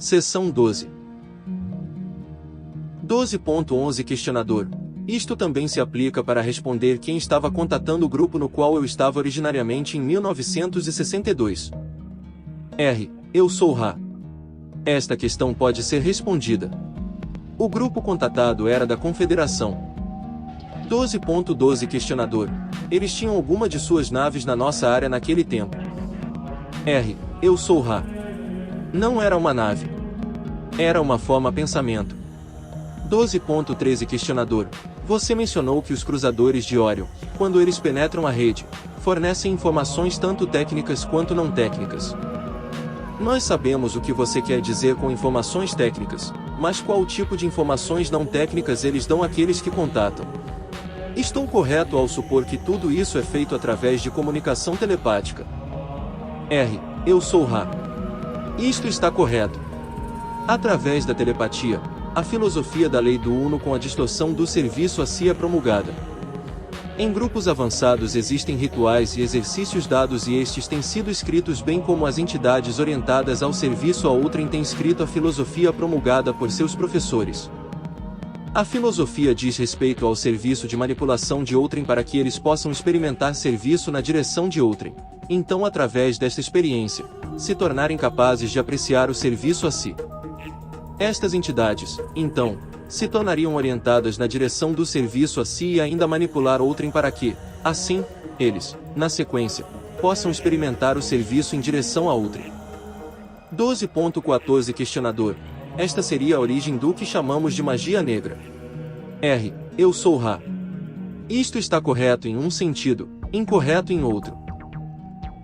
Seção 12. 12.11 Questionador. Isto também se aplica para responder quem estava contatando o grupo no qual eu estava originariamente em 1962. R. Eu sou Ra. Esta questão pode ser respondida. O grupo contatado era da Confederação. 12.12 Questionador. Eles tinham alguma de suas naves na nossa área naquele tempo. R. Eu sou Ra. Não era uma nave. Era uma forma pensamento. 12.13 Questionador. Você mencionou que os cruzadores de Orion, quando eles penetram a rede, fornecem informações tanto técnicas quanto não técnicas. Nós sabemos o que você quer dizer com informações técnicas, mas qual tipo de informações não técnicas eles dão àqueles que contatam? Estou correto ao supor que tudo isso é feito através de comunicação telepática? R. Eu sou Ra. Isto está correto. Através da telepatia, a filosofia da lei do Uno com a distorção do serviço a si é promulgada. Em grupos avançados existem rituais e exercícios dados e estes têm sido escritos bem como as entidades orientadas ao serviço a outrem têm escrito a filosofia promulgada por seus professores. A filosofia diz respeito ao serviço de manipulação de outrem para que eles possam experimentar serviço na direção de outrem, então através desta experiência, se tornarem capazes de apreciar o serviço a si. Estas entidades, então, se tornariam orientadas na direção do serviço a si e ainda manipular outrem para que, assim, eles, na sequência, possam experimentar o serviço em direção a outrem. 12.14 Questionador. Esta seria a origem do que chamamos de magia negra. R. Eu sou Ra. Isto está correto em um sentido, incorreto em outro.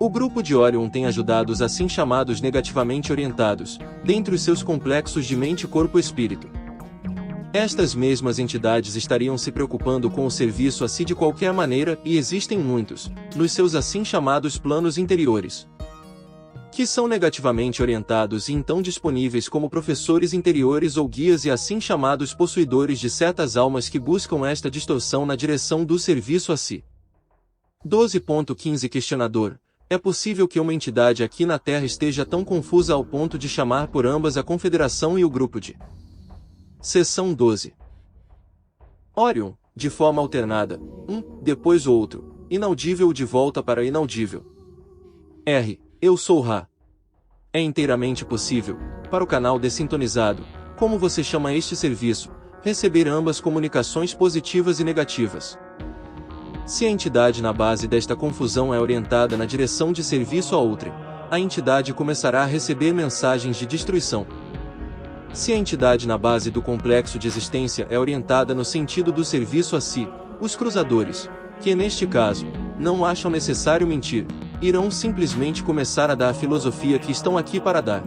O grupo de Orion tem ajudado os assim chamados negativamente orientados, dentre os seus complexos de mente, corpo e espírito. Estas mesmas entidades estariam se preocupando com o serviço a si de qualquer maneira e existem muitos, nos seus assim chamados planos interiores, que são negativamente orientados e então disponíveis como professores interiores ou guias e assim chamados possuidores de certas almas que buscam esta distorção na direção do serviço a si. 12.15 Questionador. É possível que uma entidade aqui na Terra esteja tão confusa ao ponto de chamar por ambas a Confederação e o grupo de Seção 12. Orion, de forma alternada, depois o outro, inaudível de volta para inaudível. R. Eu sou Ra. É inteiramente possível, para o canal dessintonizado, como você chama este serviço, receber ambas comunicações positivas e negativas. Se a entidade na base desta confusão é orientada na direção de serviço a outrem, a entidade começará a receber mensagens de destruição. Se a entidade na base do complexo de existência é orientada no sentido do serviço a si, os cruzadores, que neste caso, não acham necessário mentir, irão simplesmente começar a dar a filosofia que estão aqui para dar.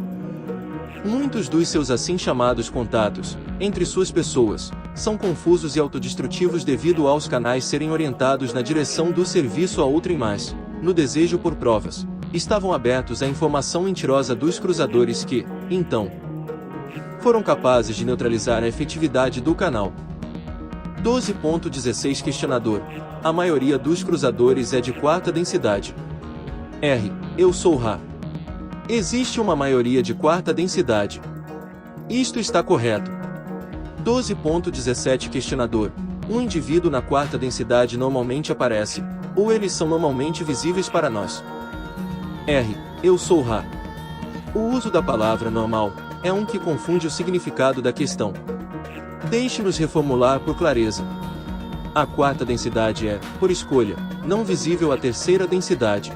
Muitos dos seus assim chamados contatos, entre suas pessoas, são confusos e autodestrutivos devido aos canais serem orientados na direção do serviço a outrem mais, no desejo por provas, estavam abertos à informação mentirosa dos cruzadores que, então, foram capazes de neutralizar a efetividade do canal. 12.16 Questionador. A maioria dos cruzadores é de quarta densidade. R. Eu sou Ra. Existe uma maioria de quarta densidade. Isto está correto. 12.17 Questionador. Um indivíduo na quarta densidade normalmente aparece, ou eles são normalmente visíveis para nós. R. Eu sou Ra. O uso da palavra normal é um que confunde o significado da questão. Deixe-nos reformular por clareza. A quarta densidade é, por escolha, não visível à terceira densidade.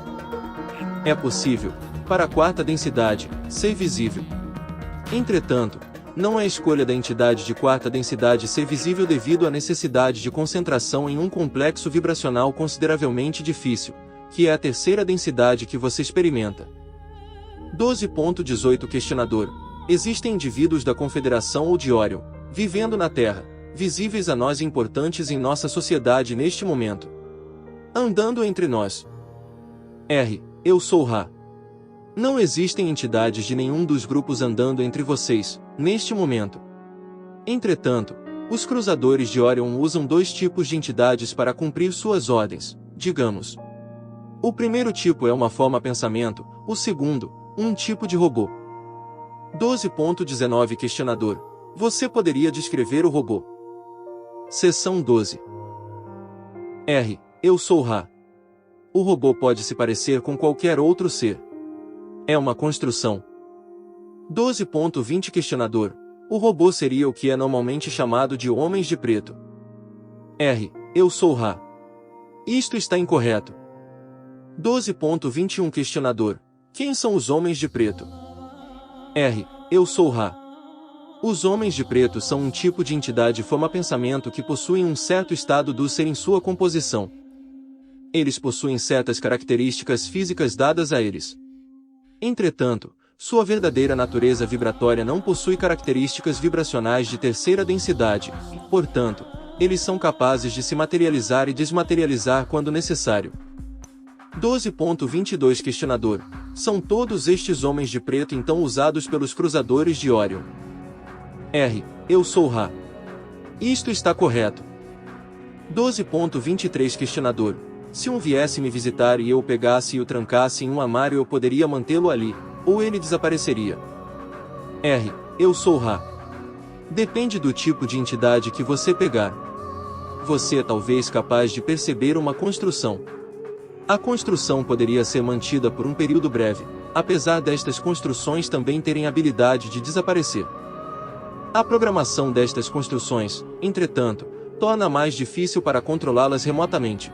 É possível, para a quarta densidade, ser visível. Entretanto, não é escolha da entidade de quarta densidade ser visível devido à necessidade de concentração em um complexo vibracional consideravelmente difícil, que é a terceira densidade que você experimenta. 12.18 Questionador. Existem indivíduos da Confederação ou de Orion, vivendo na Terra, visíveis a nós e importantes em nossa sociedade neste momento, andando entre nós. R. Eu sou Ra. Não existem entidades de nenhum dos grupos andando entre vocês, neste momento. Entretanto, os cruzadores de Orion usam dois tipos de entidades para cumprir suas ordens, digamos. O primeiro tipo é uma forma pensamento, o segundo, um tipo de robô. 12.19 Questionador. Você poderia descrever o robô? Seção 12. R. Eu sou Ra. O robô pode se parecer com qualquer outro ser. É uma construção. 12.20 Questionador. O robô seria o que é normalmente chamado de homens de preto. R. Eu sou Ra. Isto está incorreto. 12.21 Questionador. Quem são os homens de preto? R. Eu sou Ra. Os homens de preto são um tipo de entidade forma-pensamento que possuem um certo estado do ser em sua composição. Eles possuem certas características físicas dadas a eles. Entretanto, sua verdadeira natureza vibratória não possui características vibracionais de terceira densidade, portanto, eles são capazes de se materializar e desmaterializar quando necessário. 12.22 Questionador. São todos estes homens de preto então usados pelos cruzadores de Órion? R. Eu sou Ra. Isto está correto. 12.23 Questionador. Se um viesse me visitar e eu o pegasse e o trancasse em um armário, eu poderia mantê-lo ali, ou ele desapareceria? R. Eu sou Ra. Depende do tipo de entidade que você pegar. Você é talvez capaz de perceber uma construção. A construção poderia ser mantida por um período breve, apesar destas construções também terem habilidade de desaparecer. A programação destas construções, entretanto, torna mais difícil para controlá-las remotamente.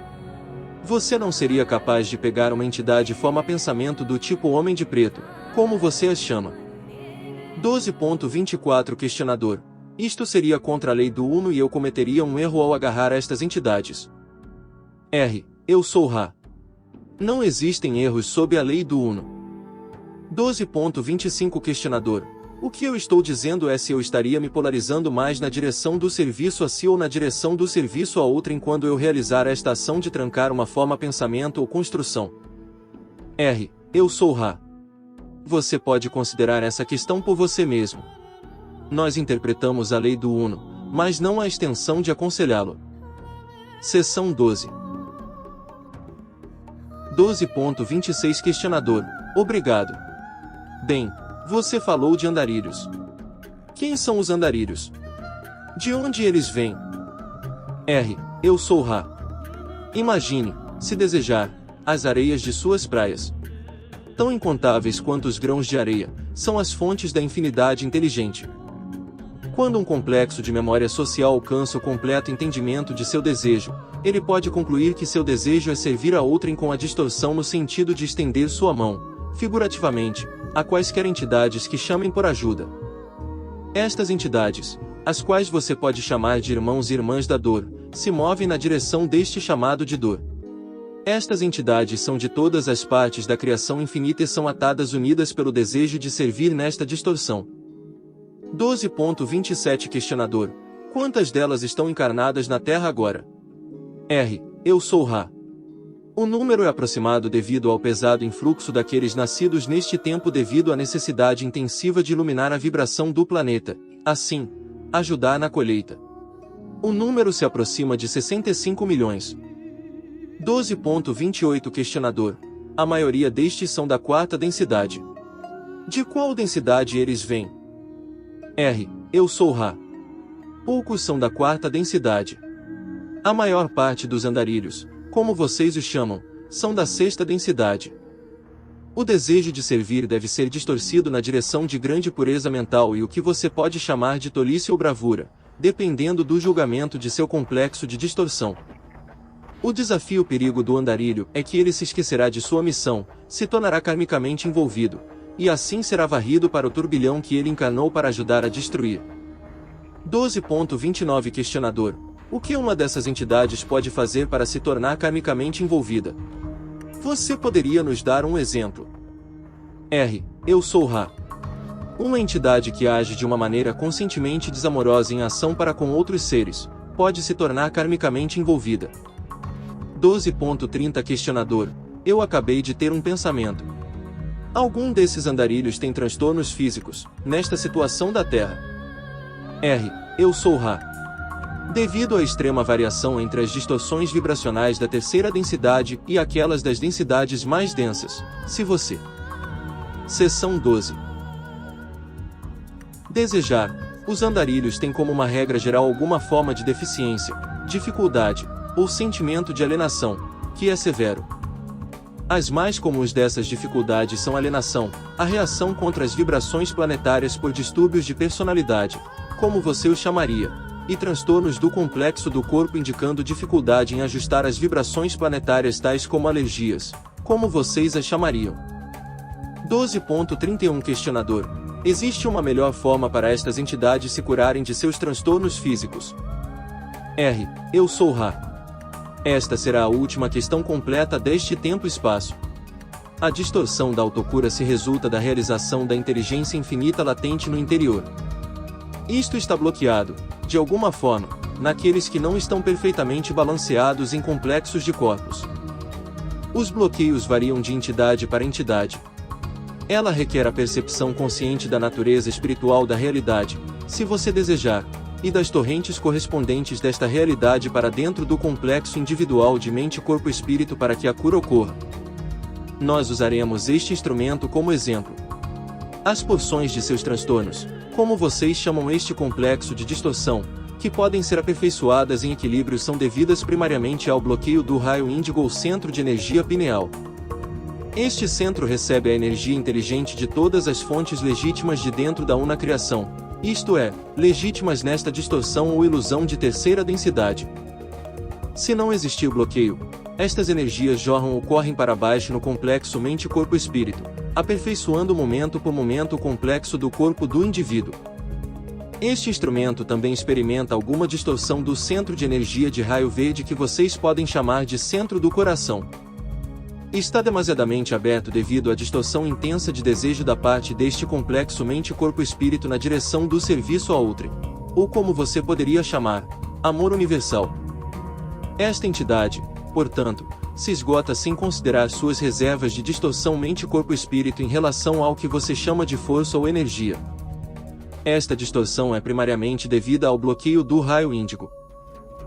Você não seria capaz de pegar uma entidade forma-pensamento do tipo Homem de Preto, como você as chama. 12.24 Questionador. Isto seria contra a lei do Uno e eu cometeria um erro ao agarrar estas entidades. R. Eu sou Ra. Não existem erros sob a lei do Uno. 12.25 Questionador. O que eu estou dizendo é se eu estaria me polarizando mais na direção do serviço a si ou na direção do serviço a outrem quando eu realizar esta ação de trancar uma forma-pensamento ou construção. R. Eu sou Ra. Você pode considerar essa questão por você mesmo. Nós interpretamos a lei do Uno, mas não a extensão de aconselhá-lo. Seção 12. 12.26 Questionador. Obrigado. Bem, você falou de andarilhos. Quem são os andarilhos? De onde eles vêm? R. Eu sou Ra. Imagine, se desejar, as areias de suas praias. Tão incontáveis quanto os grãos de areia, são as fontes da infinidade inteligente. Quando um complexo de memória social alcança o completo entendimento de seu desejo, ele pode concluir que seu desejo é servir a outrem com a distorção no sentido de estender sua mão, figurativamente, a quaisquer entidades que chamem por ajuda. Estas entidades, as quais você pode chamar de irmãos e irmãs da dor, se movem na direção deste chamado de dor. Estas entidades são de todas as partes da criação infinita e são atadas unidas pelo desejo de servir nesta distorção. 12.27 Questionador. Quantas delas estão encarnadas na Terra agora? R. Eu sou Ra. O número é aproximado devido ao pesado influxo daqueles nascidos neste tempo devido à necessidade intensiva de iluminar a vibração do planeta, assim, ajudar na colheita. O número se aproxima de 65 milhões. 12.28 Questionador. A maioria destes são da quarta densidade. De qual densidade eles vêm? R. Eu sou Ra. Poucos são da quarta densidade. A maior parte dos andarilhos, como vocês os chamam, são da sexta densidade. O desejo de servir deve ser distorcido na direção de grande pureza mental e o que você pode chamar de tolice ou bravura, dependendo do julgamento de seu complexo de distorção. O desafio perigo do andarilho é que ele se esquecerá de sua missão, se tornará karmicamente envolvido, e assim será varrido para o turbilhão que ele encarnou para ajudar a destruir. 12.29 Questionador. O que uma dessas entidades pode fazer para se tornar karmicamente envolvida? Você poderia nos dar um exemplo? R. Eu sou Ra. Uma entidade que age de uma maneira conscientemente desamorosa em ação para com outros seres, pode se tornar karmicamente envolvida. 12.30 Questionador. Eu acabei de ter um pensamento. Algum desses andarilhos tem transtornos físicos, nesta situação da Terra? R. Eu sou Ra. Devido à extrema variação entre as distorções vibracionais da terceira densidade e aquelas das densidades mais densas, se você... Seção 12. Desejar. Os andarilhos têm como uma regra geral alguma forma de deficiência, dificuldade, ou sentimento de alienação, que é severo. As mais comuns dessas dificuldades são alienação, a reação contra as vibrações planetárias por distúrbios de personalidade, como você o chamaria, e transtornos do complexo do corpo indicando dificuldade em ajustar as vibrações planetárias tais como alergias, como vocês as chamariam. 12.31 Questionador. Existe uma melhor forma para estas entidades se curarem de seus transtornos físicos? R. Eu sou Ra. Esta será a última questão completa deste tempo-espaço. A distorção da autocura se resulta da realização da inteligência infinita latente no interior. Isto está bloqueado, de alguma forma, naqueles que não estão perfeitamente balanceados em complexos de corpos. Os bloqueios variam de entidade para entidade. Ela requer a percepção consciente da natureza espiritual da realidade, se você desejar, e das torrentes correspondentes desta realidade para dentro do complexo individual de mente, corpo e espírito para que a cura ocorra. Nós usaremos este instrumento como exemplo. As porções de seus transtornos, como vocês chamam este complexo de distorção, que podem ser aperfeiçoadas em equilíbrio, são devidas primariamente ao bloqueio do raio índigo ou centro de energia pineal. Este centro recebe a energia inteligente de todas as fontes legítimas de dentro da una criação, isto é, legítimas nesta distorção ou ilusão de terceira densidade. Se não existir bloqueio, estas energias jorram ou correm para baixo no complexo mente-corpo-espírito, aperfeiçoando momento por momento o complexo do corpo do indivíduo. Este instrumento também experimenta alguma distorção do centro de energia de raio verde que vocês podem chamar de centro do coração. Está demasiadamente aberto devido à distorção intensa de desejo da parte deste complexo mente-corpo-espírito na direção do serviço a outrem, ou como você poderia chamar, amor universal. Esta entidade, portanto, se esgota sem considerar suas reservas de distorção mente-corpo-espírito em relação ao que você chama de força ou energia. Esta distorção é primariamente devida ao bloqueio do raio índigo.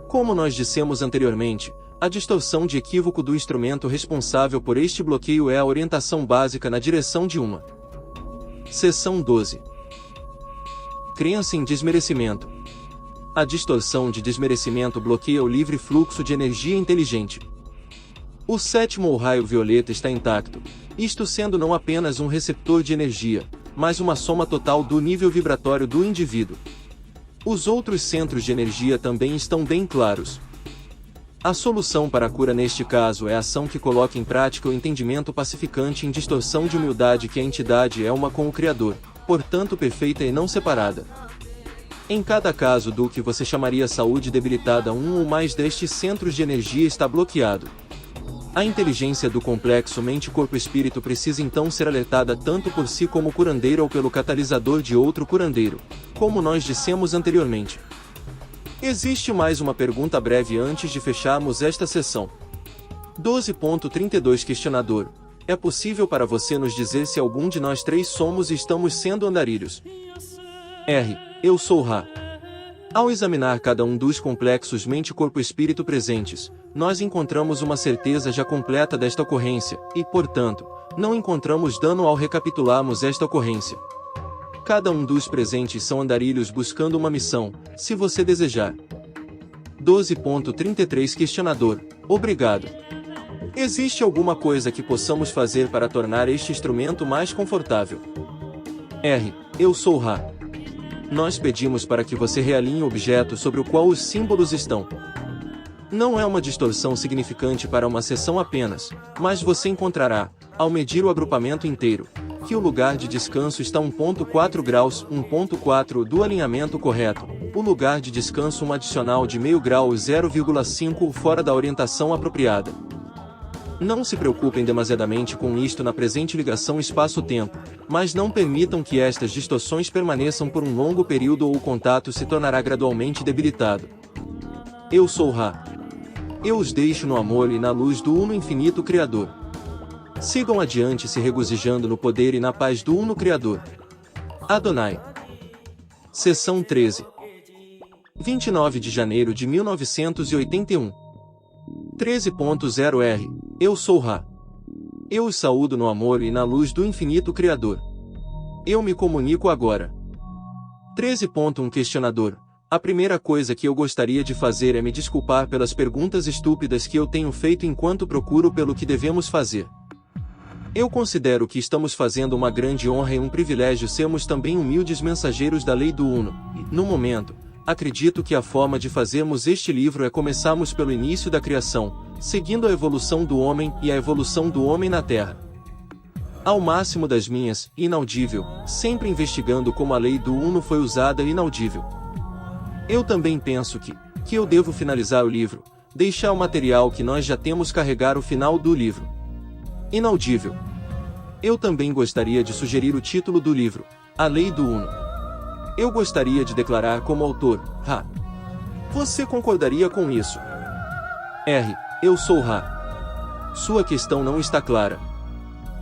Como nós dissemos anteriormente, a distorção de equívoco do instrumento responsável por este bloqueio é a orientação básica na direção de uma. Seção 12. Crença em desmerecimento. A distorção de desmerecimento bloqueia o livre fluxo de energia inteligente. O sétimo ou raio violeta está intacto, isto sendo não apenas um receptor de energia, mas uma soma total do nível vibratório do indivíduo. Os outros centros de energia também estão bem claros. A solução para a cura neste caso é a ação que coloca em prática o entendimento pacificante em distorção de humildade que a entidade é uma com o Criador, portanto perfeita e não separada. Em cada caso do que você chamaria saúde debilitada, um ou mais destes centros de energia está bloqueado. A inteligência do complexo mente-corpo-espírito precisa então ser alertada tanto por si como curandeiro ou pelo catalisador de outro curandeiro, como nós dissemos anteriormente. Existe mais uma pergunta breve antes de fecharmos esta sessão. 12.32 Questionador. É possível para você nos dizer se algum de nós três somos e estamos sendo andarilhos? R. Eu sou Ra. Ao examinar cada um dos complexos mente-corpo-espírito presentes, nós encontramos uma certeza já completa desta ocorrência, e, portanto, não encontramos dano ao recapitularmos esta ocorrência. Cada um dos presentes são andarilhos buscando uma missão, se você desejar. 12.33 Questionador. Obrigado. Existe alguma coisa que possamos fazer para tornar este instrumento mais confortável? R. Eu sou Ra. Nós pedimos para que você realinhe o objeto sobre o qual os símbolos estão. Não é uma distorção significante para uma seção apenas, mas você encontrará, ao medir o agrupamento inteiro, que o lugar de descanso está 1.4 graus, 1.4 do alinhamento correto, o lugar de descanso um adicional de meio grau 0,5 fora da orientação apropriada. Não se preocupem demasiadamente com isto na presente ligação espaço-tempo, mas não permitam que estas distorções permaneçam por um longo período ou o contato se tornará gradualmente debilitado. Eu sou Ra. Eu os deixo no amor e na luz do Uno Infinito Criador. Sigam adiante se regozijando no poder e na paz do Uno Criador. Adonai. Seção 13. 29 de janeiro de 1981. 13.0R. Eu sou Ra. Eu os saúdo no amor e na luz do Infinito Criador. Eu me comunico agora. 13.1 Questionador. A primeira coisa que eu gostaria de fazer é me desculpar pelas perguntas estúpidas que eu tenho feito enquanto procuro pelo que devemos fazer. Eu considero que estamos fazendo uma grande honra e um privilégio sermos também humildes mensageiros da lei do Uno, e, no momento, acredito que a forma de fazermos este livro é começarmos pelo início da criação, seguindo a evolução do homem e a evolução do homem na Terra. Ao máximo das minhas, inaudível, sempre investigando como a lei do Uno foi usada inaudível. Eu também penso que eu devo finalizar o livro, deixar o material que nós já temos carregar o final do livro. Inaudível. Eu também gostaria de sugerir o título do livro, A Lei do Uno. Eu gostaria de declarar como autor, Ra. Você concordaria com isso? R. Eu sou Ra. Sua questão não está clara.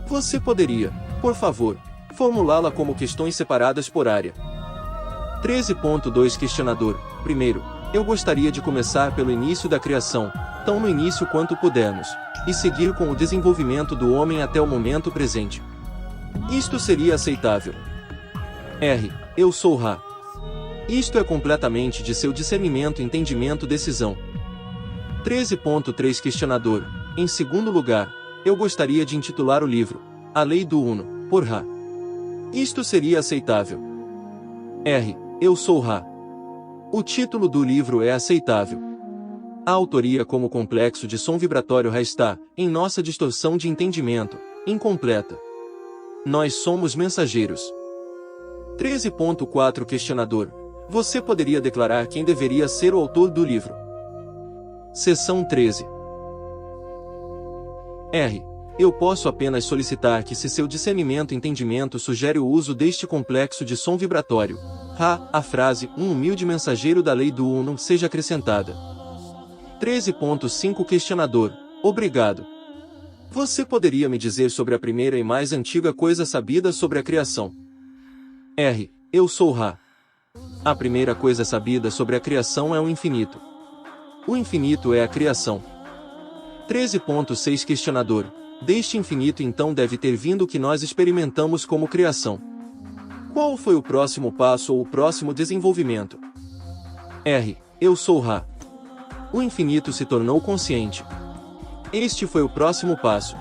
Você poderia, por favor, formulá-la como questões separadas por área. 13.2 Questionador. Primeiro, eu gostaria de começar pelo início da criação, tão no início quanto pudermos, e seguir com o desenvolvimento do homem até o momento presente. Isto seria aceitável. R. Eu sou Ra. Isto é completamente de seu discernimento, entendimento, decisão. 13.3 Questionador. Em segundo lugar, eu gostaria de intitular o livro, A Lei do Uno, por Ra. Isto seria aceitável. R. Eu sou Ra. O título do livro é aceitável. A autoria como complexo de som vibratório Ra está, em nossa distorção de entendimento, incompleta. Nós somos mensageiros. 13.4 Questionador. Você poderia declarar quem deveria ser o autor do livro? Seção 13. R. Eu posso apenas solicitar que, se seu discernimento e entendimento sugere o uso deste complexo de som vibratório, Ra, a frase, um humilde mensageiro da lei do Uno, seja acrescentada. 13.5 Questionador. Obrigado. Você poderia me dizer sobre a primeira e mais antiga coisa sabida sobre a criação? R. Eu sou Ra. A primeira coisa sabida sobre a criação é o infinito. O infinito é a criação. 13.6 Questionador. Deste infinito então deve ter vindo o que nós experimentamos como criação. Qual foi o próximo passo ou o próximo desenvolvimento? R. Eu sou Ra. O infinito se tornou consciente. Este foi o próximo passo.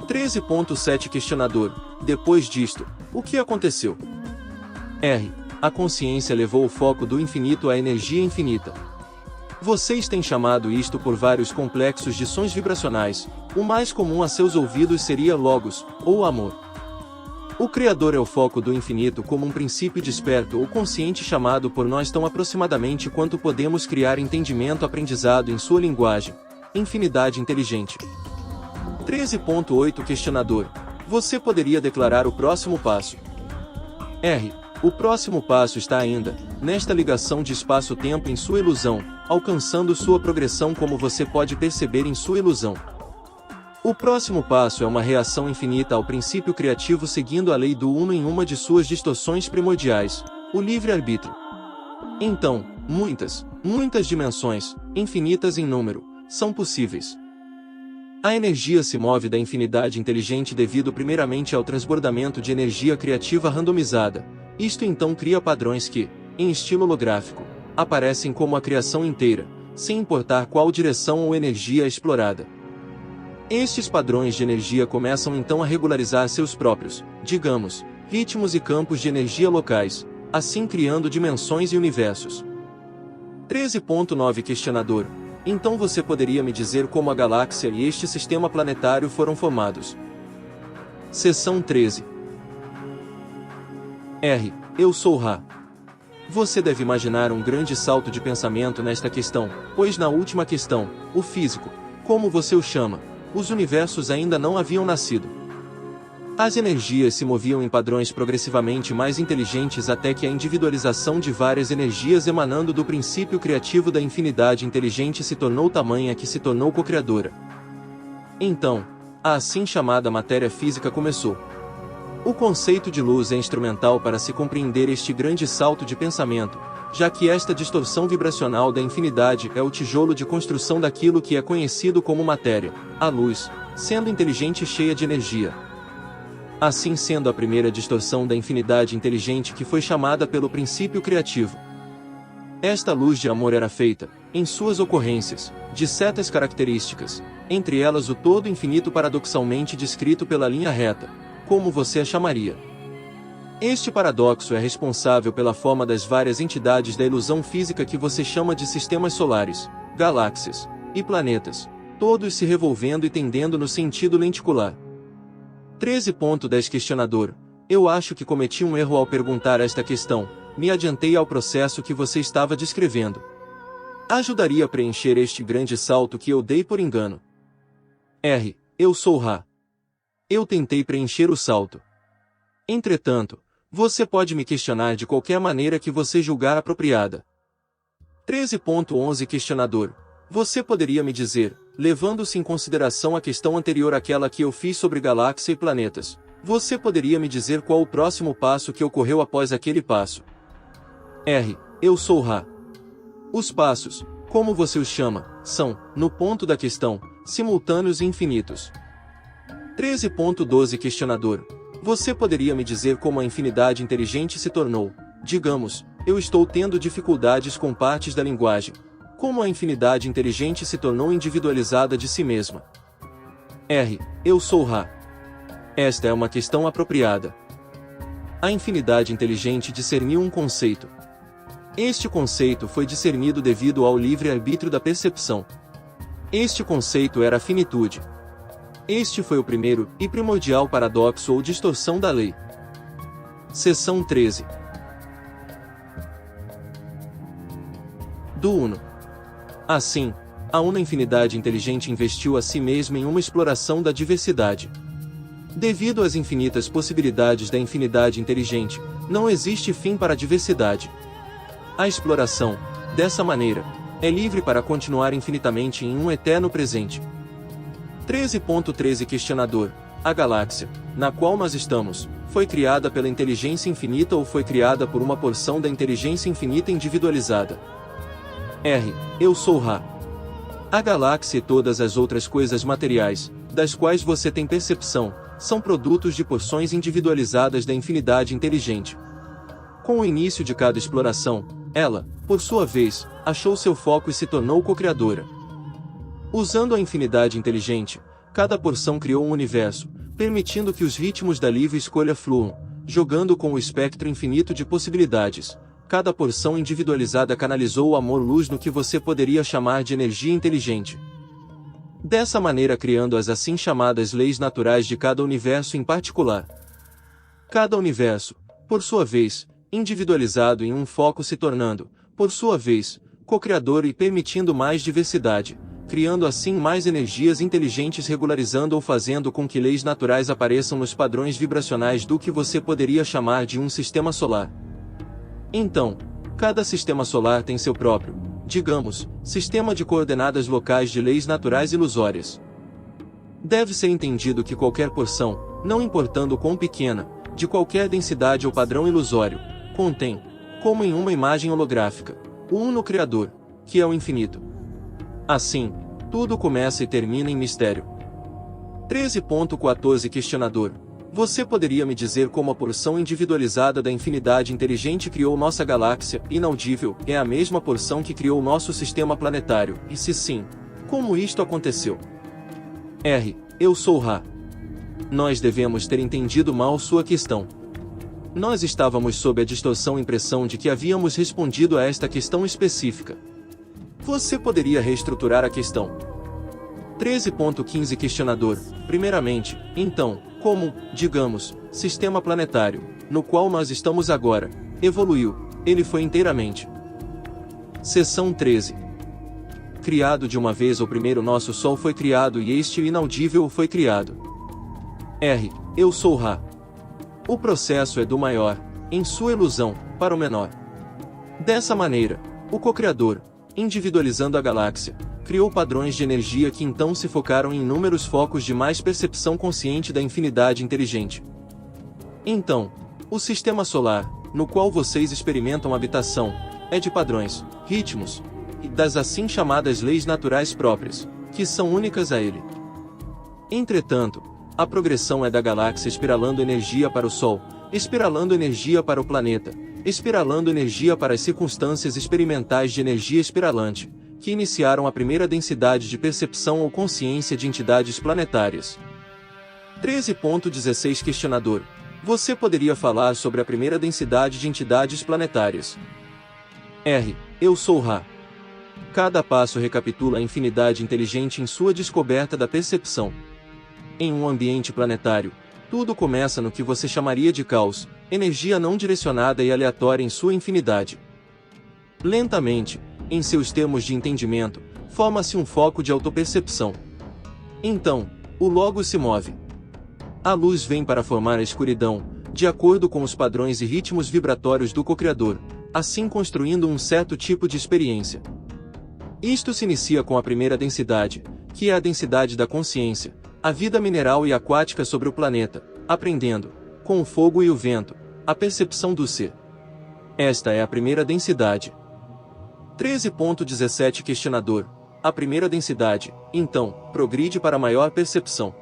13.7 Questionador. Depois disto, o que aconteceu? R. A consciência levou o foco do infinito à energia infinita. Vocês têm chamado isto por vários complexos de sons vibracionais. O mais comum a seus ouvidos seria Logos, ou amor. O Criador é o foco do infinito como um princípio desperto ou consciente chamado por nós tão aproximadamente quanto podemos criar entendimento aprendizado em sua linguagem. Infinidade inteligente. 13.8 Questionador. Você poderia declarar o próximo passo? R. O próximo passo está ainda, nesta ligação de espaço-tempo em sua ilusão, alcançando sua progressão como você pode perceber em sua ilusão. O próximo passo é uma reação infinita ao princípio criativo seguindo a lei do Uno em uma de suas distorções primordiais, o livre-arbítrio. Então, muitas dimensões, infinitas em número, são possíveis. A energia se move da infinidade inteligente devido primeiramente ao transbordamento de energia criativa randomizada. Isto então cria padrões que, em estilo holográfico, aparecem como a criação inteira, sem importar qual direção ou energia é explorada. Estes padrões de energia começam então a regularizar seus próprios, digamos, ritmos e campos de energia locais, assim criando dimensões e universos. 13.9 Questionador. Então você poderia me dizer como a galáxia e este sistema planetário foram formados? Seção 13. R. Eu sou Ra. Você deve imaginar um grande salto de pensamento nesta questão, pois na última questão, o físico, como você o chama, os universos ainda não haviam nascido. As energias se moviam em padrões progressivamente mais inteligentes até que a individualização de várias energias emanando do princípio criativo da infinidade inteligente se tornou tamanha que se tornou co-criadora. Então, a assim chamada matéria física começou. O conceito de luz é instrumental para se compreender este grande salto de pensamento, já que esta distorção vibracional da infinidade é o tijolo de construção daquilo que é conhecido como matéria, a luz, sendo inteligente e cheia de energia. assim sendo a primeira distorção da infinidade inteligente que foi chamada pelo princípio criativo. Esta luz de amor era feita, em suas ocorrências, de certas características, entre elas o todo infinito paradoxalmente descrito pela linha reta, como você a chamaria. Este paradoxo é responsável pela forma das várias entidades da ilusão física que você chama de sistemas solares, galáxias e planetas, todos se revolvendo e tendendo no sentido lenticular. 13.10 Questionador: eu acho que cometi um erro ao perguntar esta questão, me adiantei ao processo que você estava descrevendo. Ajudaria a preencher este grande salto que eu dei por engano. R. Eu sou Ra. Eu tentei preencher o salto. Entretanto, você pode me questionar de qualquer maneira que você julgar apropriada. 13.11 Questionador: você poderia me dizer, levando-se em consideração a questão anterior àquela que eu fiz sobre galáxia e planetas, você poderia me dizer qual o próximo passo que ocorreu após aquele passo? R. Eu sou Ra. Os passos, como você os chama, são, no ponto da questão, simultâneos e infinitos. 13.12 Questionador: você poderia me dizer como a infinidade inteligente se tornou, digamos, eu estou tendo dificuldades com partes da linguagem, como a infinidade inteligente se tornou individualizada de si mesma? R. Eu sou Ra. Esta é uma questão apropriada. A infinidade inteligente discerniu um conceito. Este conceito foi discernido devido ao livre-arbítrio da percepção. Este conceito era a finitude. Este foi o primeiro e primordial paradoxo ou distorção da lei. Seção 13. Do Uno. Assim, a una infinidade inteligente investiu a si mesma em uma exploração da diversidade. Devido às infinitas possibilidades da infinidade inteligente, não existe fim para a diversidade. A exploração, dessa maneira, é livre para continuar infinitamente em um eterno presente. 13.13 Questionador: a galáxia, na qual nós estamos, foi criada pela inteligência infinita ou foi criada por uma porção da inteligência infinita individualizada? R. Eu sou Ra. A galáxia e todas as outras coisas materiais, das quais você tem percepção, são produtos de porções individualizadas da infinidade inteligente. Com o início de cada exploração, ela, por sua vez, achou seu foco e se tornou co-criadora. Usando a infinidade inteligente, cada porção criou um universo, permitindo que os ritmos da livre escolha fluam, jogando com o espectro infinito de possibilidades. Cada porção individualizada canalizou o amor-luz no que você poderia chamar de energia inteligente. Dessa maneira criando as assim chamadas leis naturais de cada universo em particular. Cada universo, por sua vez, individualizado em um foco se tornando, por sua vez, co-criador e permitindo mais diversidade, criando assim mais energias inteligentes regularizando ou fazendo com que leis naturais apareçam nos padrões vibracionais do que você poderia chamar de um sistema solar. Então, cada sistema solar tem seu próprio, digamos, sistema de coordenadas locais de leis naturais ilusórias. Deve ser entendido que qualquer porção, não importando quão pequena, de qualquer densidade ou padrão ilusório, contém, como em uma imagem holográfica, o Uno Criador, que é o infinito. Assim, tudo começa e termina em mistério. 13.14 Questionador: você poderia me dizer como a porção individualizada da infinidade inteligente criou nossa galáxia, inaudível, é a mesma porção que criou nosso sistema planetário, e se sim, como isto aconteceu? R. Eu sou Ra. Nós devemos ter entendido mal sua questão. Nós estávamos sob a distorção impressão de que havíamos respondido a esta questão específica. Você poderia reestruturar a questão. 13.15 Questionador: primeiramente, então, como, digamos, sistema planetário, no qual nós estamos agora, evoluiu, ele foi inteiramente. Seção 13. Criado de uma vez ou primeiro nosso Sol foi criado e este inaudível foi criado? R. Eu sou Ra. O processo é do maior, em sua ilusão, para o menor. Dessa maneira, o co-criador, individualizando a galáxia, criou padrões de energia que então se focaram em inúmeros focos de mais percepção consciente da infinidade inteligente. Então, o sistema solar, no qual vocês experimentam habitação, é de padrões, ritmos, e das assim chamadas leis naturais próprias, que são únicas a ele. Entretanto, A progressão é da galáxia espiralando energia para o Sol, espiralando energia para o planeta, espiralando energia para as circunstâncias experimentais de energia espiralante, que iniciaram a primeira densidade de percepção ou consciência de entidades planetárias. 13.16 Questionador: você poderia falar sobre a primeira densidade de entidades planetárias? R. Eu sou Ra. Cada passo recapitula a infinidade inteligente em sua descoberta da percepção. Em um ambiente planetário, tudo começa no que você chamaria de caos, energia não direcionada e aleatória em sua infinidade. Lentamente, em seus termos de entendimento, forma-se um foco de autopercepção. Então, o Logos se move. A luz vem para formar a escuridão, de acordo com os padrões e ritmos vibratórios do co-criador, assim construindo um certo tipo de experiência. Isto se inicia com a primeira densidade, que é a densidade da consciência, a vida mineral e aquática sobre o planeta, aprendendo, com o fogo e o vento, a percepção do ser. Esta é a primeira densidade. 13.17 Questionador: a primeira densidade, então, progride para maior percepção.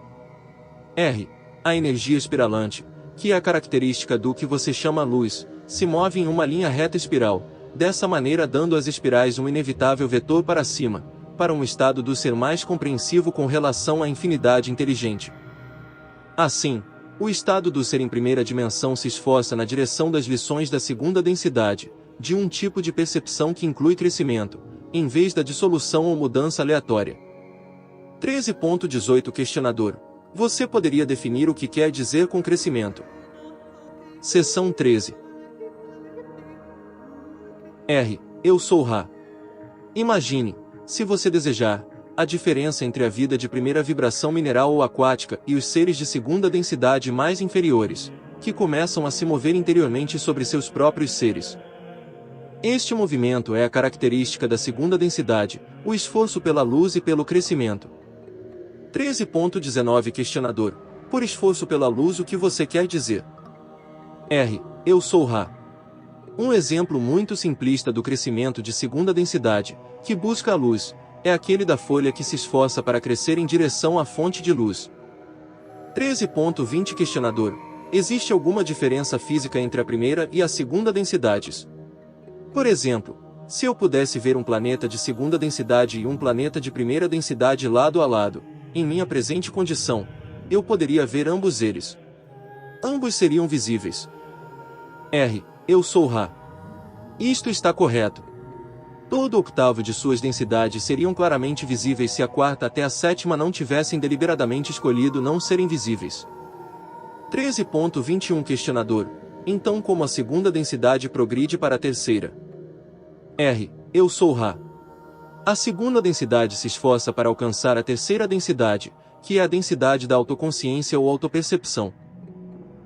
R. A energia espiralante, que é a característica do que você chama luz, se move em uma linha reta espiral, dessa maneira dando às espirais um inevitável vetor para cima, para um estado do ser mais compreensivo com relação à infinidade inteligente. Assim, o estado do ser em primeira dimensão se esforça na direção das lições da segunda densidade, de um tipo de percepção que inclui crescimento, em vez da dissolução ou mudança aleatória. 13.18 Questionador: você poderia definir o que quer dizer com crescimento? Seção 13. R. Eu sou Ra. Imagine, se você desejar, a diferença entre a vida de primeira vibração mineral ou aquática e os seres de segunda densidade mais inferiores, que começam a se mover interiormente sobre seus próprios seres. Este movimento é a característica da segunda densidade, o esforço pela luz e pelo crescimento. 13.19 Questionador: por esforço pela luz, o que você quer dizer? R. Eu sou Ra. Um exemplo muito simplista do crescimento de segunda densidade, que busca a luz, é aquele da folha que se esforça para crescer em direção à fonte de luz. 13.20 Questionador: existe alguma diferença física entre a primeira e a segunda densidades? Por exemplo, se eu pudesse ver um planeta de segunda densidade e um planeta de primeira densidade lado a lado, em minha presente condição, eu poderia ver ambos eles. Ambos seriam visíveis. R. Eu sou Ra. Isto está correto. Todo octavo de suas densidades seriam claramente visíveis se a quarta até a sétima não tivessem deliberadamente escolhido não serem visíveis. 13.21 Questionador: então como a segunda densidade progride para a terceira? R. Eu sou Ra. A segunda densidade se esforça para alcançar a terceira densidade, que é a densidade da autoconsciência ou autopercepção.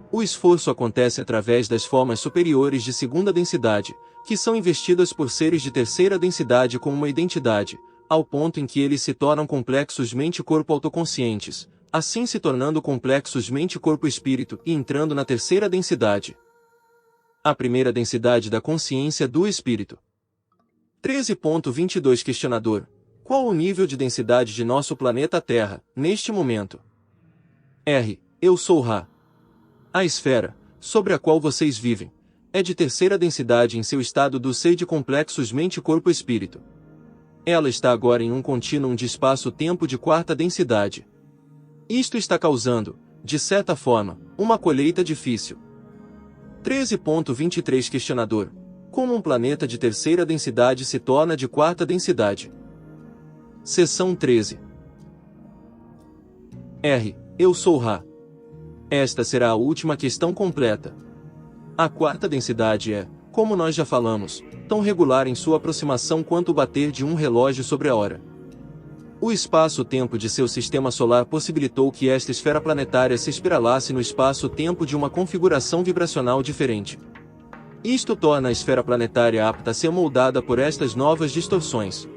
O esforço acontece através das formas superiores de segunda densidade, que são investidas por seres de terceira densidade com uma identidade, ao ponto em que eles se tornam complexos mente-corpo autoconscientes, assim se tornando complexos mente-corpo-espírito e entrando na terceira densidade. A primeira densidade da consciência do espírito. 13.22 Questionador: qual o nível de densidade de nosso planeta Terra, neste momento? R. Eu sou Ra. A esfera, sobre a qual vocês vivem, é de terceira densidade em seu estado do ser de complexos mente-corpo-espírito. Ela está agora em um contínuo de espaço-tempo de quarta densidade. Isto está causando, de certa forma, uma colheita difícil. 13.23 Questionador: como um planeta de terceira densidade se torna de quarta densidade? Seção 13. R. Eu sou Ra. Esta será a última questão completa. A quarta densidade é, como nós já falamos, tão regular em sua aproximação quanto o bater de um relógio sobre a hora. O espaço-tempo de seu sistema solar possibilitou que esta esfera planetária se espiralasse no espaço-tempo de uma configuração vibracional diferente. Isto torna a esfera planetária apta a ser moldada por estas novas distorções.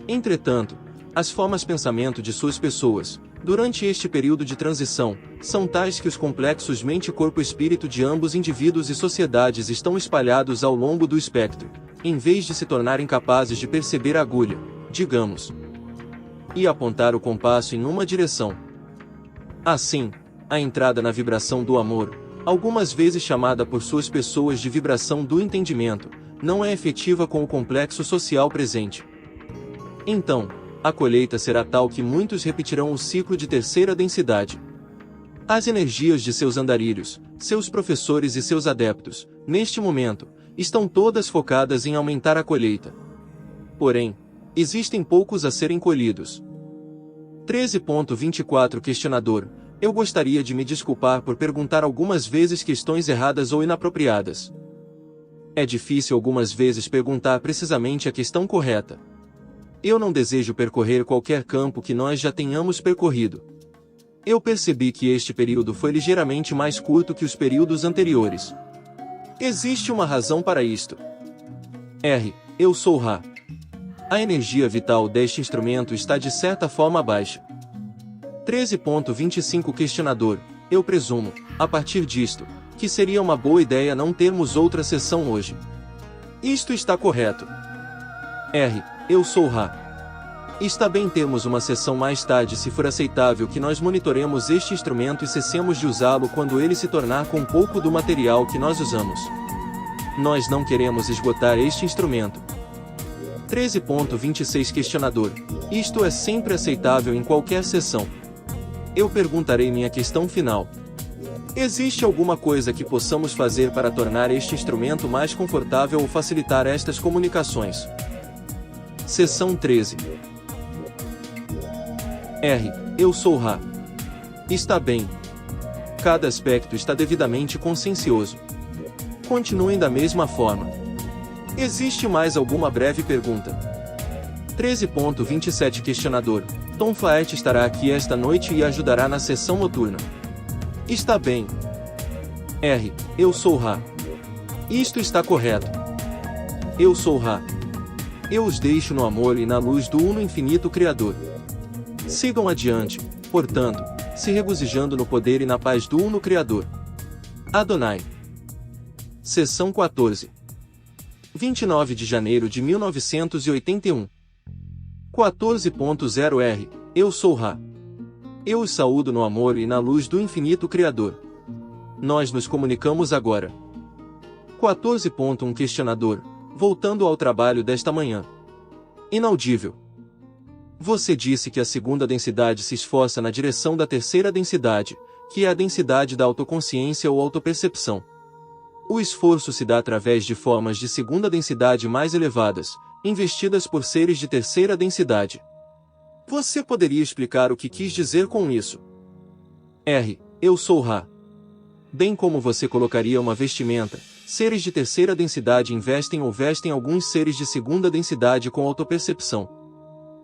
Entretanto, as formas pensamento de suas pessoas, durante este período de transição, são tais que os complexos mente-corpo-espírito de ambos indivíduos e sociedades estão espalhados ao longo do espectro, em vez de se tornarem capazes de perceber a agulha, digamos, e apontar o compasso em uma direção. Assim, a entrada na vibração do amor, algumas vezes chamada por suas pessoas de vibração do entendimento, não é efetiva com o complexo social presente. Então, a colheita será tal que muitos repetirão o ciclo de terceira densidade. As energias de seus andarilhos, seus professores e seus adeptos, neste momento, estão todas focadas em aumentar a colheita. Porém, existem poucos a serem colhidos. 13.24 Questionador: eu gostaria de me desculpar por perguntar algumas vezes questões erradas ou inapropriadas. É difícil algumas vezes perguntar precisamente a questão correta. Eu não desejo percorrer qualquer campo que nós já tenhamos percorrido. Eu percebi que este período foi ligeiramente mais curto que os períodos anteriores. Existe uma razão para isto. Eu sou Ra. A energia vital deste instrumento está de certa forma baixa. 13.25 Questionador: eu presumo, a partir disto, que seria uma boa ideia não termos outra sessão hoje. Isto está correto. Eu sou Ra. Está bem termos uma sessão mais tarde se for aceitável que nós monitoremos este instrumento e cessemos de usá-lo quando ele se tornar com pouco do material que nós usamos. Nós não queremos esgotar este instrumento. 13.26 Questionador: isto é sempre aceitável em qualquer sessão. Eu perguntarei minha questão final. Existe alguma coisa que possamos fazer para tornar este instrumento mais confortável ou facilitar estas comunicações? Seção 13. Eu sou Ra. Está bem. Cada aspecto está devidamente consciencioso. Continuem da mesma forma. Existe mais alguma breve pergunta? 13.27 Questionador: Tom Faet estará aqui esta noite e ajudará na sessão noturna. Está bem. Eu sou Ra. Isto está correto. Eu sou Ra. Eu os deixo no amor e na luz do Uno Infinito Criador. Sigam adiante, portanto, se regozijando no poder e na paz do Uno Criador. Adonai. Seção 14. 29 de janeiro de 1981. 14.0 Eu sou Ra. Eu os saúdo no amor e na luz do Infinito Criador. Nós nos comunicamos agora. 14.1 Questionador: voltando ao trabalho desta manhã. Inaudível. Você disse que a segunda densidade se esforça na direção da terceira densidade, que é a densidade da autoconsciência ou autopercepção. O esforço se dá através de formas de segunda densidade mais elevadas, investidas por seres de terceira densidade. Você poderia explicar o que quis dizer com isso? Eu sou Ra. Bem como você colocaria uma vestimenta, seres de terceira densidade investem ou vestem alguns seres de segunda densidade com autopercepção.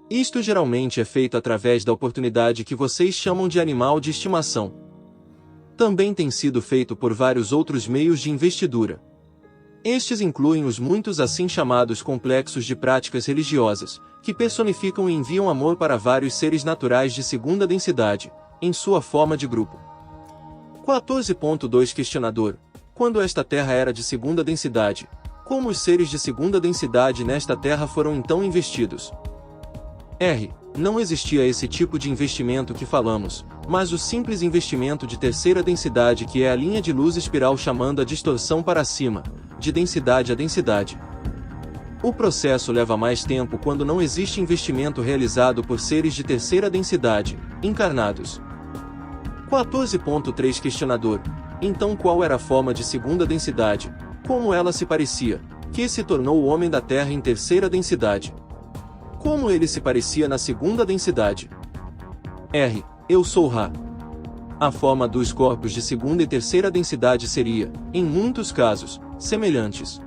Isto geralmente é feito através da oportunidade que vocês chamam de animal de estimação. Também tem sido feito por vários outros meios de investidura. Estes incluem os muitos assim chamados complexos de práticas religiosas, que personificam e enviam amor para vários seres naturais de segunda densidade, em sua forma de grupo. 14.2 Questionador: quando esta Terra era de segunda densidade, como os seres de segunda densidade nesta Terra foram então investidos? Não existia esse tipo de investimento que falamos, mas o simples investimento de terceira densidade que é a linha de luz espiral chamando a distorção para cima, de densidade a densidade. O processo leva mais tempo quando não existe investimento realizado por seres de terceira densidade, encarnados. 14.3 Questionador: então qual era a forma de segunda densidade, como ela se parecia, que se tornou o homem da Terra em terceira densidade? Como ele se parecia na segunda densidade? Eu sou Ra. A forma dos corpos de segunda e terceira densidade seria, em muitos casos, semelhantes.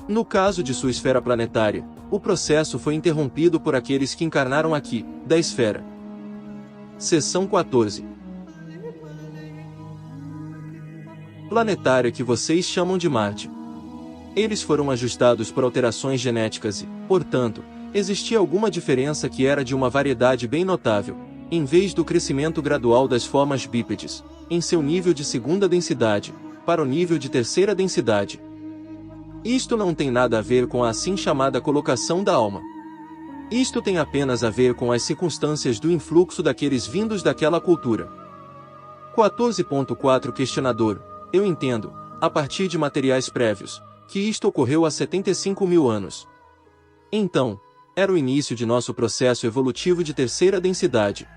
No caso de sua esfera planetária, o processo foi interrompido por aqueles que encarnaram aqui, da esfera. Seção 14. Planetária que vocês chamam de Marte. Eles foram ajustados por alterações genéticas e, portanto, existia alguma diferença que era de uma variedade bem notável, em vez do crescimento gradual das formas bípedes, em seu nível de segunda densidade, para o nível de terceira densidade. Isto não tem nada a ver com a assim chamada colocação da alma. Isto tem apenas a ver com as circunstâncias do influxo daqueles vindos daquela cultura. 14.4 Questionador: eu entendo, a partir de materiais prévios, que isto ocorreu há 75 mil anos. Então, era o início de nosso processo evolutivo de terceira densidade.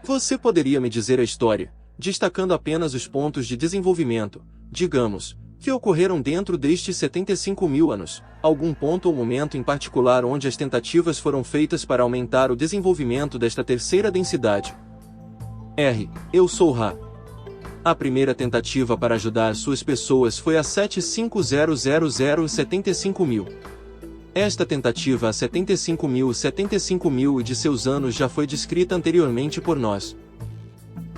Você poderia me dizer a história, destacando apenas os pontos de desenvolvimento, digamos, que ocorreram dentro destes 75 mil anos, algum ponto ou momento em particular onde as tentativas foram feitas para aumentar o desenvolvimento desta terceira densidade? R. Eu sou Ra. A primeira tentativa para ajudar suas pessoas foi há 75.000 Esta tentativa há 75 mil de seus anos já foi descrita anteriormente por nós.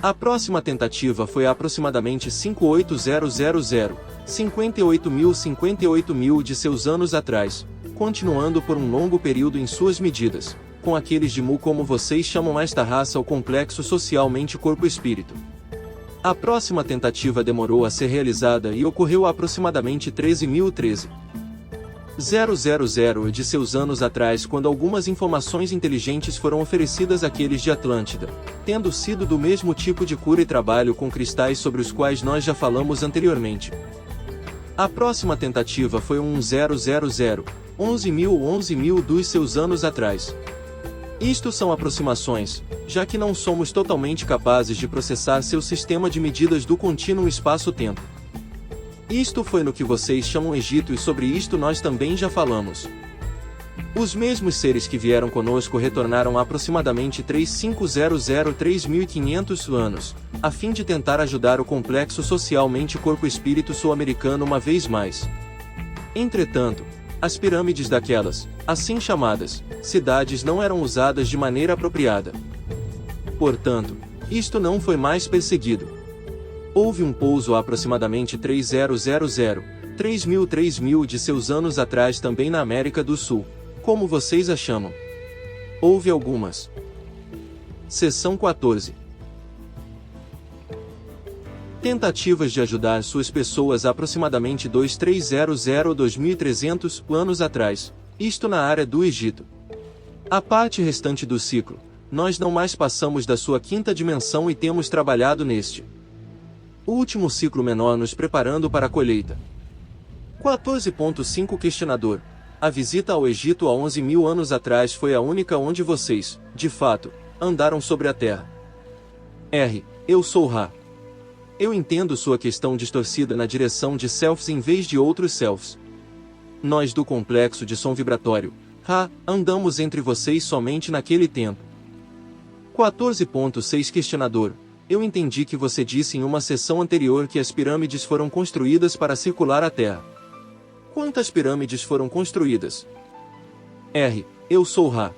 A próxima tentativa foi há aproximadamente 58 mil de seus anos atrás, continuando por um longo período em suas medidas, com aqueles de Mu como vocês chamam esta raça ou complexo social mente-corpo-espírito. A próxima tentativa demorou a ser realizada e ocorreu há aproximadamente 13.000 de seus anos atrás, quando algumas informações inteligentes foram oferecidas àqueles de Atlântida, tendo sido do mesmo tipo de cura e trabalho com cristais sobre os quais nós já falamos anteriormente. A próxima tentativa foi 11 mil dos seus anos atrás. Isto são aproximações, já que não somos totalmente capazes de processar seu sistema de medidas do contínuo espaço-tempo. Isto foi no que vocês chamam Egito e sobre isto nós também já falamos. Os mesmos seres que vieram conosco retornaram há aproximadamente 3.500 anos, a fim de tentar ajudar o complexo social mente-corpo-espírito sul-americano uma vez mais. Entretanto, as pirâmides daquelas, assim chamadas, cidades não eram usadas de maneira apropriada. Portanto, isto não foi mais perseguido. Houve um pouso há aproximadamente 3.000 de seus anos atrás também na América do Sul, como vocês a chamam. Houve algumas. Seção 14. Tentativas de ajudar suas pessoas há aproximadamente 2300 anos atrás, isto na área do Egito. A parte restante do ciclo, nós não mais passamos da sua quinta dimensão e temos trabalhado neste último ciclo menor nos preparando para a colheita. 14.5 Questionador: a visita ao Egito há 11 mil anos atrás foi a única onde vocês, de fato, andaram sobre a Terra. R. Eu sou Ra. Eu entendo sua questão distorcida na direção de selfs em vez de outros selfs. Nós do complexo de som vibratório, Ra, andamos entre vocês somente naquele tempo. 14.6 Questionador: eu entendi que você disse em uma sessão anterior que as pirâmides foram construídas para circular a Terra. Quantas pirâmides foram construídas? R. Eu sou Ra.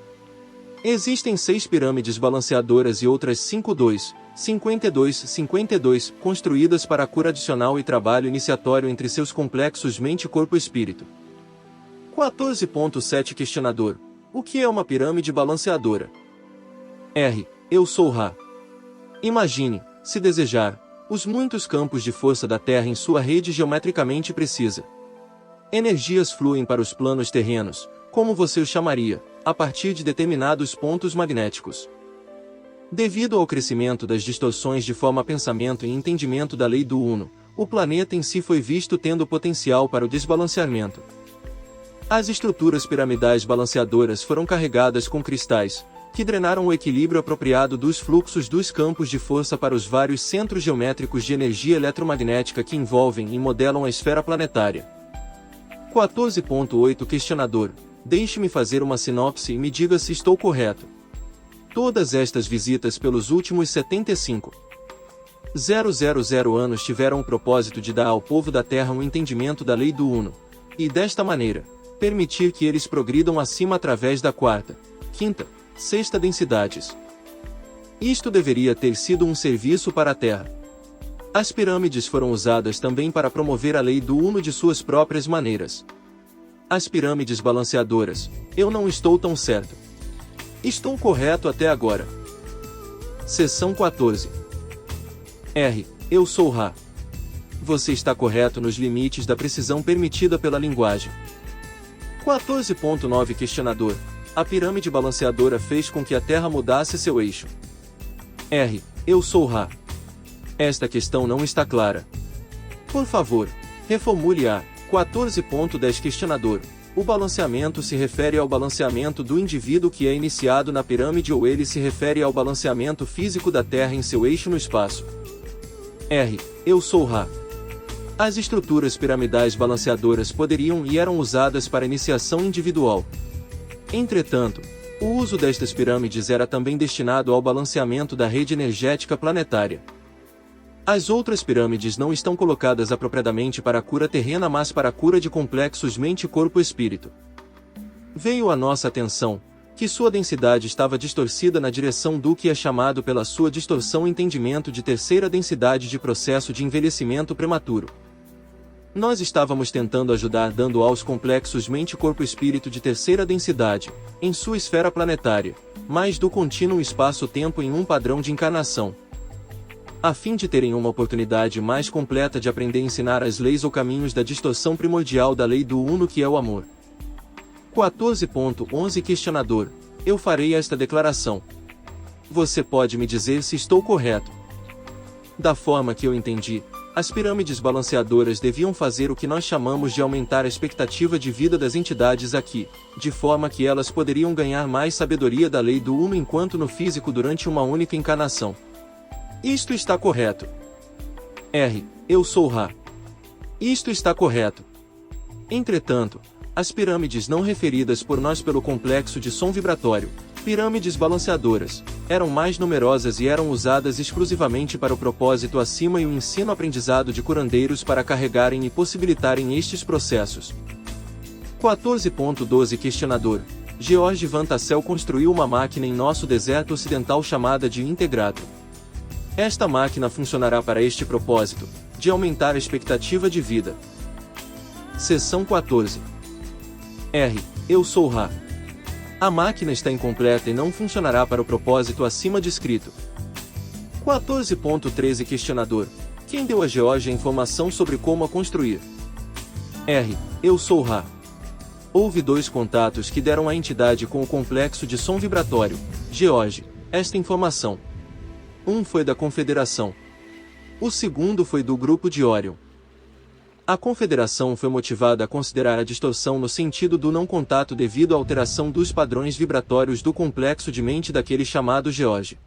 Existem 6 pirâmides balanceadoras e outras 52 construídas para a cura adicional e trabalho iniciatório entre seus complexos mente-corpo-espírito. 14.7 Questionador: o que é uma pirâmide balanceadora? R. Eu sou Ra. Imagine, se desejar, os muitos campos de força da Terra em sua rede geometricamente precisa. Energias fluem para os planos terrenos, como você os chamaria, a partir de determinados pontos magnéticos. Devido ao crescimento das distorções de forma pensamento e entendimento da lei do Uno, o planeta em si foi visto tendo potencial para o desbalanceamento. As estruturas piramidais balanceadoras foram carregadas com cristais, que drenaram o equilíbrio apropriado dos fluxos dos campos de força para os vários centros geométricos de energia eletromagnética que envolvem e modelam a esfera planetária. 14.8 Questionador: deixe-me fazer uma sinopse e me diga se estou correto. Todas estas visitas pelos últimos 75.000 anos tiveram o propósito de dar ao povo da Terra um entendimento da lei do Uno, e desta maneira, permitir que eles progridam acima através da quarta, quinta, sexta densidades. Isto deveria ter sido um serviço para a Terra. As pirâmides foram usadas também para promover a lei do Uno de suas próprias maneiras. As pirâmides balanceadoras, eu não estou tão certo. Estou correto até agora. Seção 14. R. Eu sou Ra. Você está correto nos limites da precisão permitida pela linguagem. 14.9 Questionador: a pirâmide balanceadora fez com que a Terra mudasse seu eixo. R. Eu sou Ra. Esta questão não está clara. Por favor, reformule a 14.10 questionador. O balanceamento se refere ao balanceamento do indivíduo que é iniciado na pirâmide ou ele se refere ao balanceamento físico da Terra em seu eixo no espaço? R. Eu sou Ra. As estruturas piramidais balanceadoras poderiam e eram usadas para iniciação individual. Entretanto, o uso destas pirâmides era também destinado ao balanceamento da rede energética planetária. As outras pirâmides não estão colocadas apropriadamente para a cura terrena, mas para a cura de complexos mente-corpo-espírito. Veio à nossa atenção que sua densidade estava distorcida na direção do que é chamado pela sua distorção entendimento de terceira densidade de processo de envelhecimento prematuro. Nós estávamos tentando ajudar dando aos complexos mente-corpo-espírito de terceira densidade, em sua esfera planetária, mais do contínuo espaço-tempo em um padrão de encarnação, a fim de terem uma oportunidade mais completa de aprender a ensinar as leis ou caminhos da distorção primordial da lei do Uno que é o amor. 14.11 Questionador. Eu farei esta declaração. Você pode me dizer se estou correto? Da forma que eu entendi, as pirâmides balanceadoras deviam fazer o que nós chamamos de aumentar a expectativa de vida das entidades aqui, de forma que elas poderiam ganhar mais sabedoria da lei do Uno enquanto no físico durante uma única encarnação. Isto está correto. R. Eu sou Ra. Isto está correto. Entretanto, as pirâmides não referidas por nós pelo complexo de som vibratório, pirâmides balanceadoras, eram mais numerosas e eram usadas exclusivamente para o propósito acima e o ensino-aprendizado de curandeiros para carregarem e possibilitarem estes processos. 14.12 Questionador. George Van Tassel construiu uma máquina em nosso deserto ocidental chamada de Integrato. Esta máquina funcionará para este propósito, de aumentar a expectativa de vida. Seção 14. R. Eu sou Ra. A máquina está incompleta e não funcionará para o propósito acima descrito. 14.13 Questionador. Quem deu a George a informação sobre como a construir? R. Eu sou Ra. Houve 2 contatos que deram à entidade com o complexo de som vibratório, George, esta informação. Um foi da Confederação. O segundo foi do grupo de Orion. A Confederação foi motivada a considerar a distorção no sentido do não contato devido à alteração dos padrões vibratórios do complexo de mente daquele chamado George.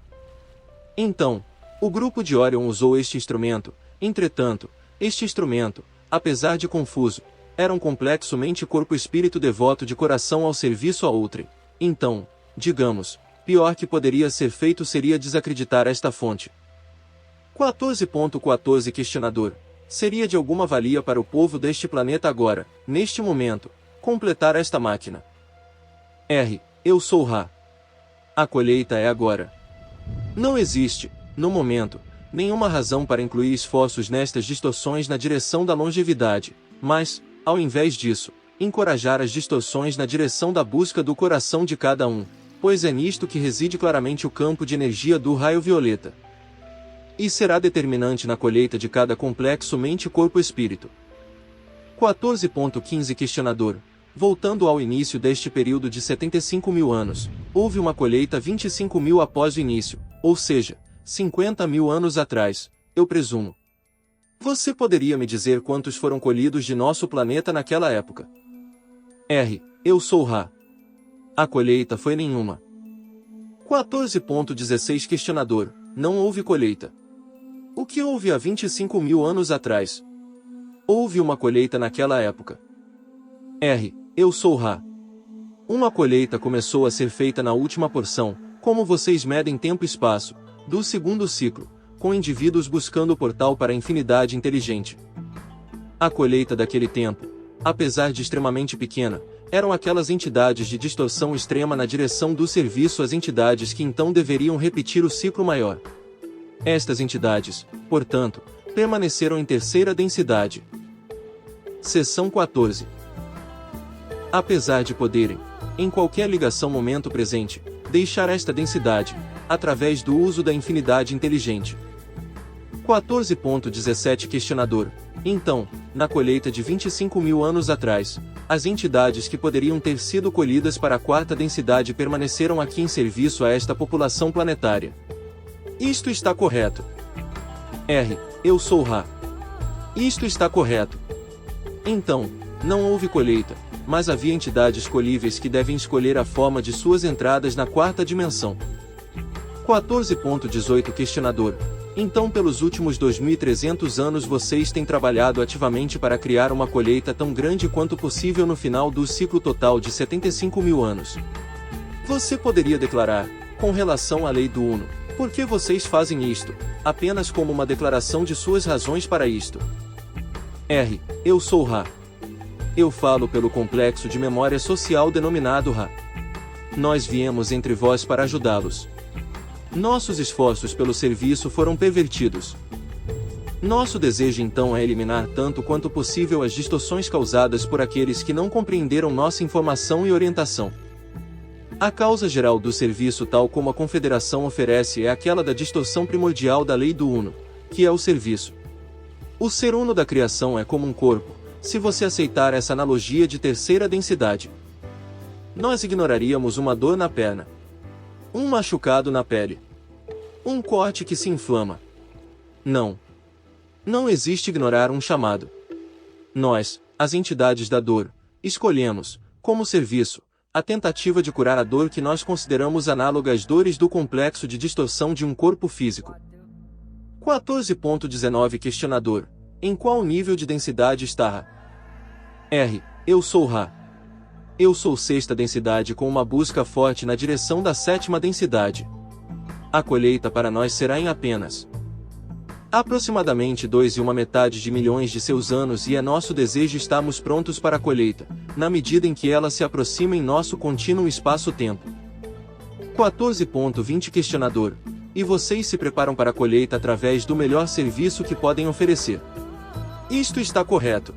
Então, o grupo de Orion usou este instrumento. Entretanto, este instrumento, apesar de confuso, era um complexo mente-corpo-espírito devoto de coração ao serviço a outrem. Então, digamos, pior que poderia ser feito seria desacreditar esta fonte. 14.14 Questionador. Seria de alguma valia para o povo deste planeta agora, neste momento, completar esta máquina? R. Eu sou Ra. A colheita é agora. Não existe, no momento, nenhuma razão para incluir esforços nestas distorções na direção da longevidade, mas, ao invés disso, encorajar as distorções na direção da busca do coração de cada um, pois é nisto que reside claramente o campo de energia do raio violeta. E será determinante na colheita de cada complexo mente-corpo-espírito. 14.15 Questionador. Voltando ao início deste período de 75 mil anos, houve uma colheita 25 mil após o início, ou seja, 50 mil anos atrás, eu presumo. Você poderia me dizer quantos foram colhidos de nosso planeta naquela época? R. Eu sou Ra. A colheita foi nenhuma. 14.16 Questionador. Não houve colheita. O que houve há 25 mil anos atrás? Houve uma colheita naquela época. R. Eu sou Ra. Uma colheita começou a ser feita na última porção, como vocês medem tempo e espaço, do segundo ciclo, com indivíduos buscando o portal para a infinidade inteligente. A colheita daquele tempo, apesar de extremamente pequena, eram aquelas entidades de distorção extrema na direção do serviço às entidades que então deveriam repetir o ciclo maior. Estas entidades, portanto, permaneceram em terceira densidade. Seção 14. Apesar de poderem, em qualquer ligação momento presente, deixar esta densidade, através do uso da infinidade inteligente. 14.17 Questionador. Então, na colheita de 25 mil anos atrás, as entidades que poderiam ter sido colhidas para a quarta densidade permaneceram aqui em serviço a esta população planetária. Isto está correto. R. Eu sou Ra. Isto está correto. Então, não houve colheita, mas havia entidades escolhíveis que devem escolher a forma de suas entradas na quarta dimensão. 14.18 Questionador. Então pelos últimos 2.300 anos vocês têm trabalhado ativamente para criar uma colheita tão grande quanto possível no final do ciclo total de 75.000 anos. Você poderia declarar, com relação à lei do Uno, por que vocês fazem isto, apenas como uma declaração de suas razões para isto. R. Eu sou Ra. Eu falo pelo complexo de memória social denominado Ra. Nós viemos entre vós para ajudá-los. Nossos esforços pelo serviço foram pervertidos. Nosso desejo então é eliminar tanto quanto possível as distorções causadas por aqueles que não compreenderam nossa informação e orientação. A causa geral do serviço tal como a Confederação oferece é aquela da distorção primordial da lei do Uno, que é o serviço. O ser uno da criação é como um corpo, se você aceitar essa analogia de terceira densidade. Nós ignoraríamos uma dor na perna, um machucado na pele, um corte que se inflama. Não. Não existe ignorar um chamado. Nós, as entidades da dor, escolhemos, como serviço, a tentativa de curar a dor que nós consideramos análoga às dores do complexo de distorção de um corpo físico. 14.19 Questionador. Em qual nível de densidade está Ra? R. Eu sou Ra. Eu sou sexta densidade com uma busca forte na direção da sétima densidade. A colheita para nós será em apenas aproximadamente 2,1 milhões de seus anos e é nosso desejo estarmos prontos para a colheita, na medida em que ela se aproxima em nosso contínuo espaço-tempo. 14.20 Questionador. E vocês se preparam para a colheita através do melhor serviço que podem oferecer. Isto está correto.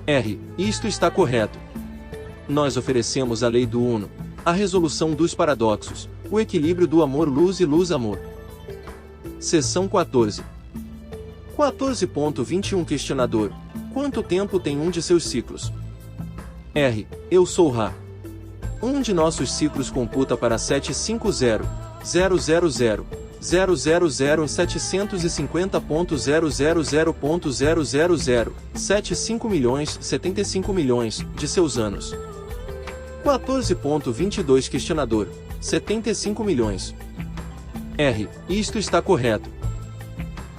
R. Isto está correto. Nós oferecemos a lei do Uno, a resolução dos paradoxos, o equilíbrio do amor-luz e luz-amor. Seção 14. 14.21 Questionador. Quanto tempo tem um de seus ciclos? R. Eu sou Ra. Um de nossos ciclos computa para 750.000.000.00075 milhões de seus anos. 14.22 Questionador. 75 milhões. R. Isto está correto.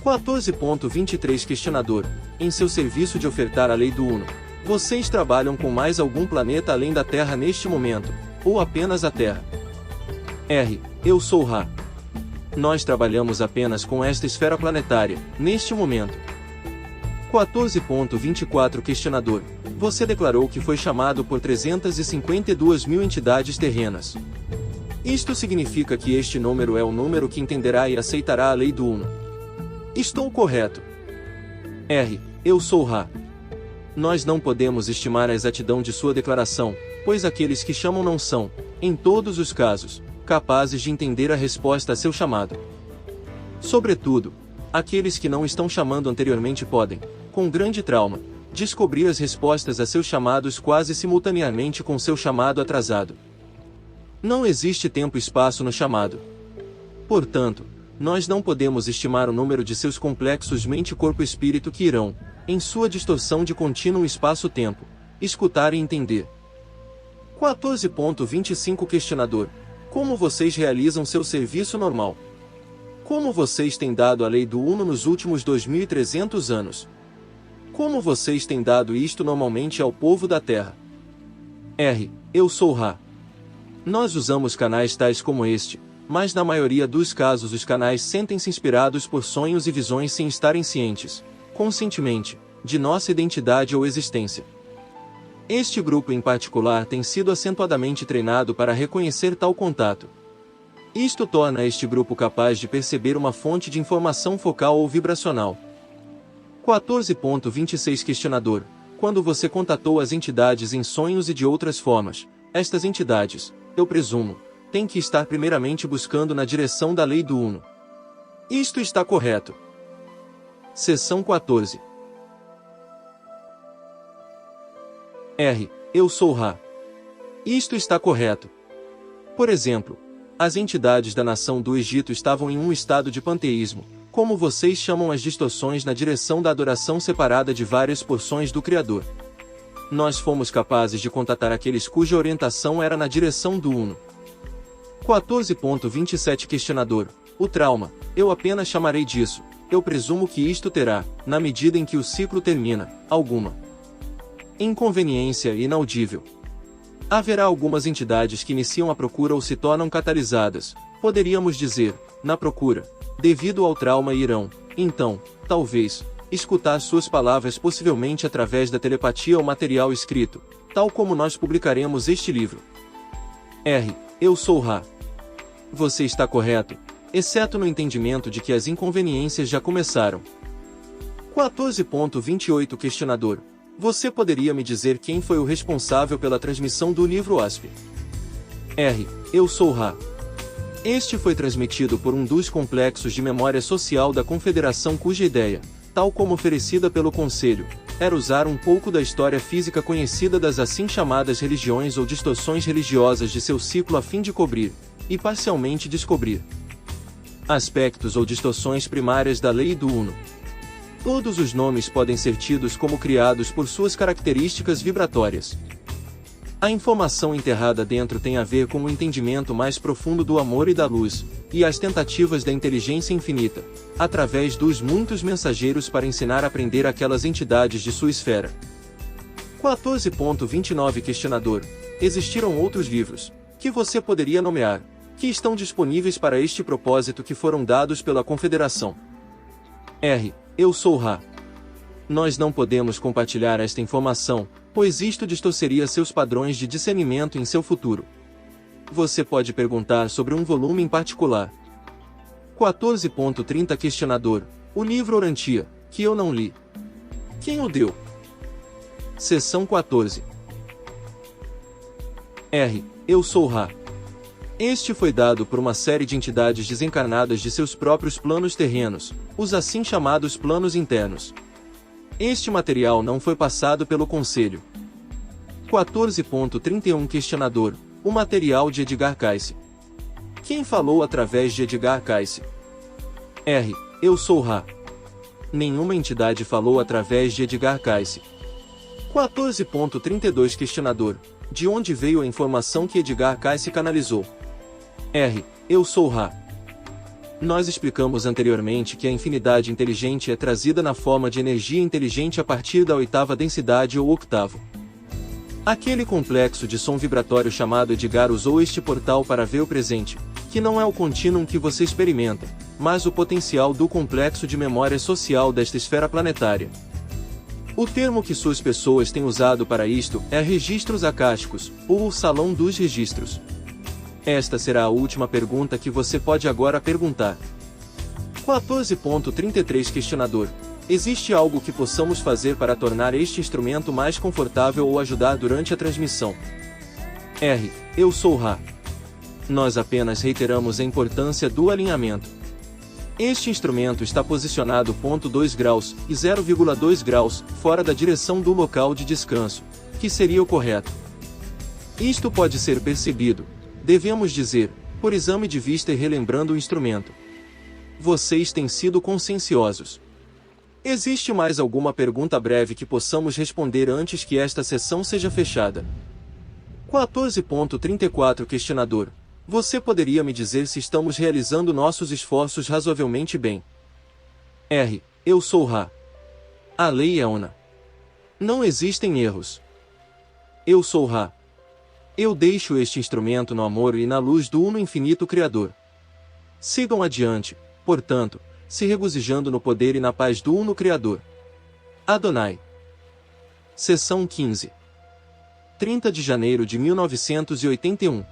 14.23 Questionador. Em seu serviço de ofertar a lei do Uno, vocês trabalham com mais algum planeta além da Terra neste momento, ou apenas a Terra? R. Eu sou Ra. Nós trabalhamos apenas com esta esfera planetária, neste momento. 14.24 Questionador. Você declarou que foi chamado por 352 mil entidades terrenas. Isto significa que este número é o número que entenderá e aceitará a lei do Uno. Estou correto. R. Eu sou Ra. Nós não podemos estimar a exatidão de sua declaração, pois aqueles que chamam não são, em todos os casos, capazes de entender a resposta a seu chamado. Sobretudo, aqueles que não estão chamando anteriormente podem, com grande trauma, descobrir as respostas a seus chamados quase simultaneamente com seu chamado atrasado. Não existe tempo e espaço no chamado. Portanto, nós não podemos estimar o número de seus complexos mente-corpo-espírito que irão, em sua distorção de contínuo espaço-tempo, escutar e entender. 14.25 Questionador. Como vocês realizam seu serviço normal? Como vocês têm dado a lei do Uno nos últimos 2.300 anos? Como vocês têm dado isto normalmente ao povo da Terra? R. Eu sou Ra. Nós usamos canais tais como este, mas na maioria dos casos os canais sentem-se inspirados por sonhos e visões sem estarem cientes, conscientemente, de nossa identidade ou existência. Este grupo em particular tem sido acentuadamente treinado para reconhecer tal contato. Isto torna este grupo capaz de perceber uma fonte de informação focal ou vibracional. 14.26 Questionador. Quando você contatou as entidades em sonhos e de outras formas, estas entidades, eu presumo, têm que estar primeiramente buscando na direção da lei do Uno. Isto está correto. Seção 14. R. Eu sou Ra. Isto está correto. Por exemplo, as entidades da nação do Egito estavam em um estado de panteísmo, Como vocês chamam as distorções na direção da adoração separada de várias porções do Criador? Nós fomos capazes de contatar aqueles cuja orientação era na direção do Uno. 14.27 Questionador. O trauma, eu apenas chamarei disso. Eu presumo que isto terá, na medida em que o ciclo termina, alguma inconveniência inaudível. Haverá algumas entidades que iniciam a procura ou se tornam catalisadas, poderíamos dizer, na procura, devido ao trauma e irão, então, talvez, escutar suas palavras possivelmente através da telepatia ou material escrito, tal como nós publicaremos este livro. R. Eu sou Ra. Você está correto, exceto no entendimento de que as inconveniências já começaram. 14.28 Questionador. Você poderia me dizer quem foi o responsável pela transmissão do livro ASP? R. Eu sou Ra. Este foi transmitido por um dos complexos de memória social da Confederação cuja ideia, tal como oferecida pelo Conselho, era usar um pouco da história física conhecida das assim chamadas religiões ou distorções religiosas de seu ciclo a fim de cobrir, e parcialmente descobrir, aspectos ou distorções primárias da lei do Uno. Todos os nomes podem ser tidos como criados por suas características vibratórias. A informação enterrada dentro tem a ver com o entendimento mais profundo do amor e da luz, e as tentativas da inteligência infinita, através dos muitos mensageiros para ensinar a aprender aquelas entidades de sua esfera. 14.29 Questionador. Existiram outros livros, que você poderia nomear, que estão disponíveis para este propósito que foram dados pela Confederação? R. Eu sou Ra. Nós não podemos compartilhar esta informação, pois isto distorceria seus padrões de discernimento em seu futuro. Você pode perguntar sobre um volume em particular. 14.30 Questionador. O livro Orantia, que eu não li. Quem o deu? Seção 14. R. Eu sou Ra. Este foi dado por uma série de entidades desencarnadas de seus próprios planos terrenos, os assim chamados planos internos. Este material não foi passado pelo Conselho. 14.31 Questionador. O material de Edgar Cayce. Quem falou através de Edgar Cayce? R. Eu sou Ra. Nenhuma entidade falou através de Edgar Cayce. 14.32 Questionador. De onde veio a informação que Edgar Cayce canalizou? R. Eu sou Ra. Nós explicamos anteriormente que a infinidade inteligente é trazida na forma de energia inteligente a partir da oitava densidade ou octavo. Aquele complexo de som vibratório chamado Edgar usou este portal para ver o presente, que não é o contínuo que você experimenta, mas o potencial do complexo de memória social desta esfera planetária. O termo que suas pessoas têm usado para isto é registros acásticos, ou o salão dos registros. Esta será a última pergunta que você pode agora perguntar. 14.33 Questionador. Existe algo que possamos fazer para tornar este instrumento mais confortável ou ajudar durante a transmissão? R. Eu sou Ra. Nós apenas reiteramos a importância do alinhamento. Este instrumento está posicionado 0,2 graus e 0,2 graus fora da direção do local de descanso, que seria o correto. Isto pode ser percebido, devemos dizer, por exame de vista e relembrando o instrumento. Vocês têm sido conscienciosos. Existe mais alguma pergunta breve que possamos responder antes que esta sessão seja fechada? 14.34 Questionador. Você poderia me dizer se estamos realizando nossos esforços razoavelmente bem? R. Eu sou Ra. A lei é una. Não existem erros. Eu sou Ra. Eu deixo este instrumento no amor e na luz do Uno Infinito Criador. Sigam adiante, portanto, se regozijando no poder e na paz do Uno Criador. Adonai. Seção 15. 30 de janeiro de 1981.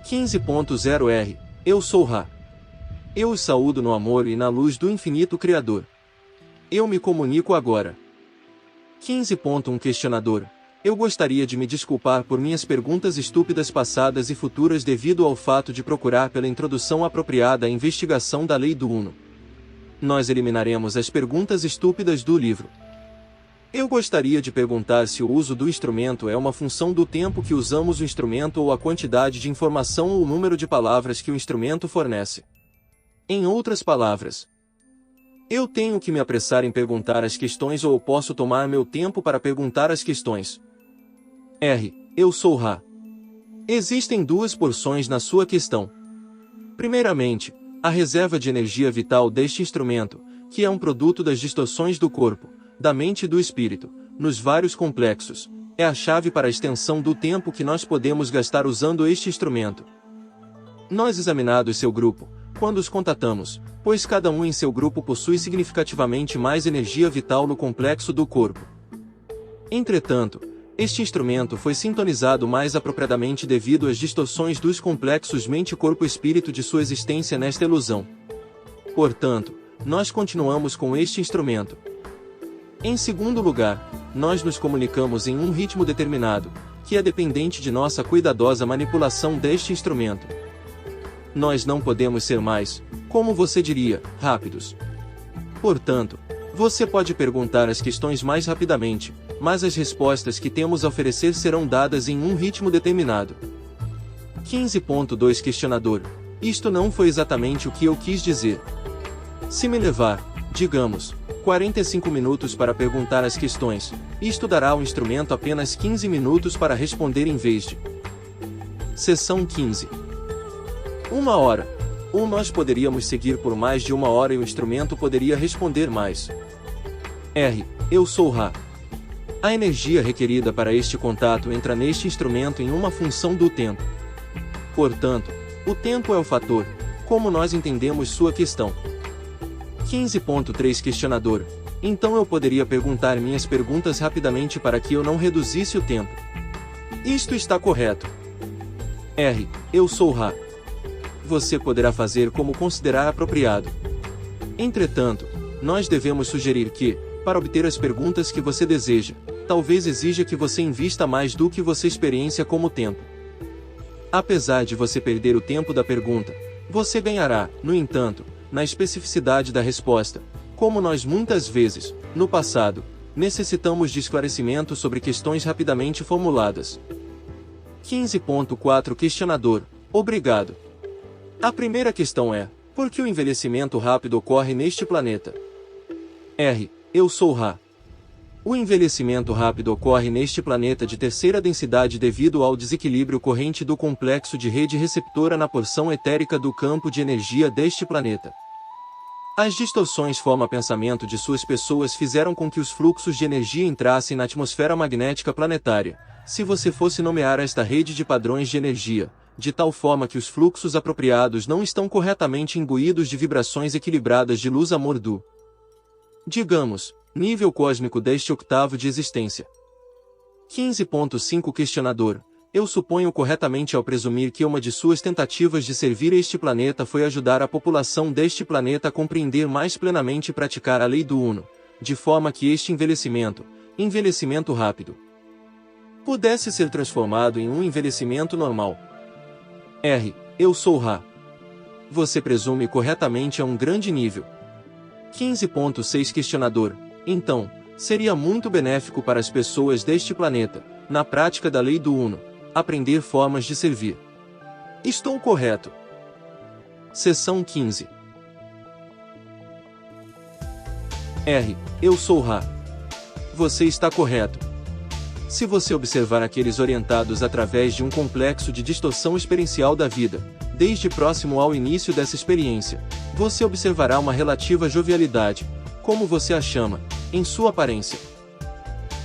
15.0 R. Eu sou Ra. Eu os saúdo no amor e na luz do Infinito Criador. Eu me comunico agora. 15.1 Questionador. Eu gostaria de me desculpar por minhas perguntas estúpidas passadas e futuras devido ao fato de procurar pela introdução apropriada à investigação da lei do Uno. Nós eliminaremos as perguntas estúpidas do livro. Eu gostaria de perguntar se o uso do instrumento é uma função do tempo que usamos o instrumento ou a quantidade de informação ou o número de palavras que o instrumento fornece. Em outras palavras, Eu tenho que me apressar em perguntar as questões ou posso tomar meu tempo para perguntar as questões? R. Eu sou Ra. Existem duas porções na sua questão. Primeiramente, a reserva de energia vital deste instrumento, que é um produto das distorções do corpo, da mente e do espírito, nos vários complexos, é a chave para a extensão do tempo que nós podemos gastar usando este instrumento. Nós examinados seu grupo, quando os contatamos, pois cada um em seu grupo possui significativamente mais energia vital no complexo do corpo. Entretanto, este instrumento foi sintonizado mais apropriadamente devido às distorções dos complexos mente-corpo-espírito de sua existência nesta ilusão. Portanto, nós continuamos com este instrumento. Em segundo lugar, nós nos comunicamos em um ritmo determinado, que é dependente de nossa cuidadosa manipulação deste instrumento. Nós não podemos ser mais, como você diria, rápidos. Portanto, você pode perguntar as questões mais rapidamente, mas as respostas que temos a oferecer serão dadas em um ritmo determinado. 15.2 Questionador. Isto não foi exatamente o que eu quis dizer. Se me levar, digamos, 45 minutos para perguntar as questões, isto dará ao instrumento apenas 15 minutos para responder em vez de. Seção 15. 1 hora. Ou nós poderíamos seguir por mais de 1 hora e o instrumento poderia responder mais. R. Eu sou Ra. A energia requerida para este contato entra neste instrumento em uma função do tempo. Portanto, o tempo é o fator, como nós entendemos sua questão. 15.3 Questionador. Então eu poderia perguntar minhas perguntas rapidamente para que eu não reduzisse o tempo. Isto está correto. R. Eu sou Ra. Você poderá fazer como considerar apropriado. Entretanto, nós devemos sugerir que, para obter as perguntas que você deseja, talvez exija que você invista mais do que você experiencia como tempo. Apesar de você perder o tempo da pergunta, você ganhará, no entanto, na especificidade da resposta, como nós muitas vezes, no passado, necessitamos de esclarecimento sobre questões rapidamente formuladas. 15.4 Questionador. Obrigado. A primeira questão é: por que o envelhecimento rápido ocorre neste planeta? R. Eu sou Ra. O envelhecimento rápido ocorre neste planeta de terceira densidade devido ao desequilíbrio corrente do complexo de rede receptora na porção etérica do campo de energia deste planeta. As distorções forma-pensamento de suas pessoas fizeram com que os fluxos de energia entrassem na atmosfera magnética planetária, se você fosse nomear esta rede de padrões de energia, de tal forma que os fluxos apropriados não estão corretamente imbuídos de vibrações equilibradas de luz-amor do, digamos, nível cósmico deste octavo de existência. 15.5 Questionador. Eu suponho corretamente ao presumir que uma de suas tentativas de servir este planeta foi ajudar a população deste planeta a compreender mais plenamente e praticar a lei do Uno, de forma que este envelhecimento rápido, pudesse ser transformado em um envelhecimento normal. R. Eu sou Ra. Você presume corretamente a um grande nível. 15.6 Questionador. Então, seria muito benéfico para as pessoas deste planeta, na prática da lei do Uno, aprender formas de servir. Estou correto. Seção 15. R. Eu sou Ra. Você está correto. Se você observar aqueles orientados através de um complexo de distorção experiencial da vida, desde próximo ao início dessa experiência, você observará uma relativa jovialidade, como você a chama, em sua aparência.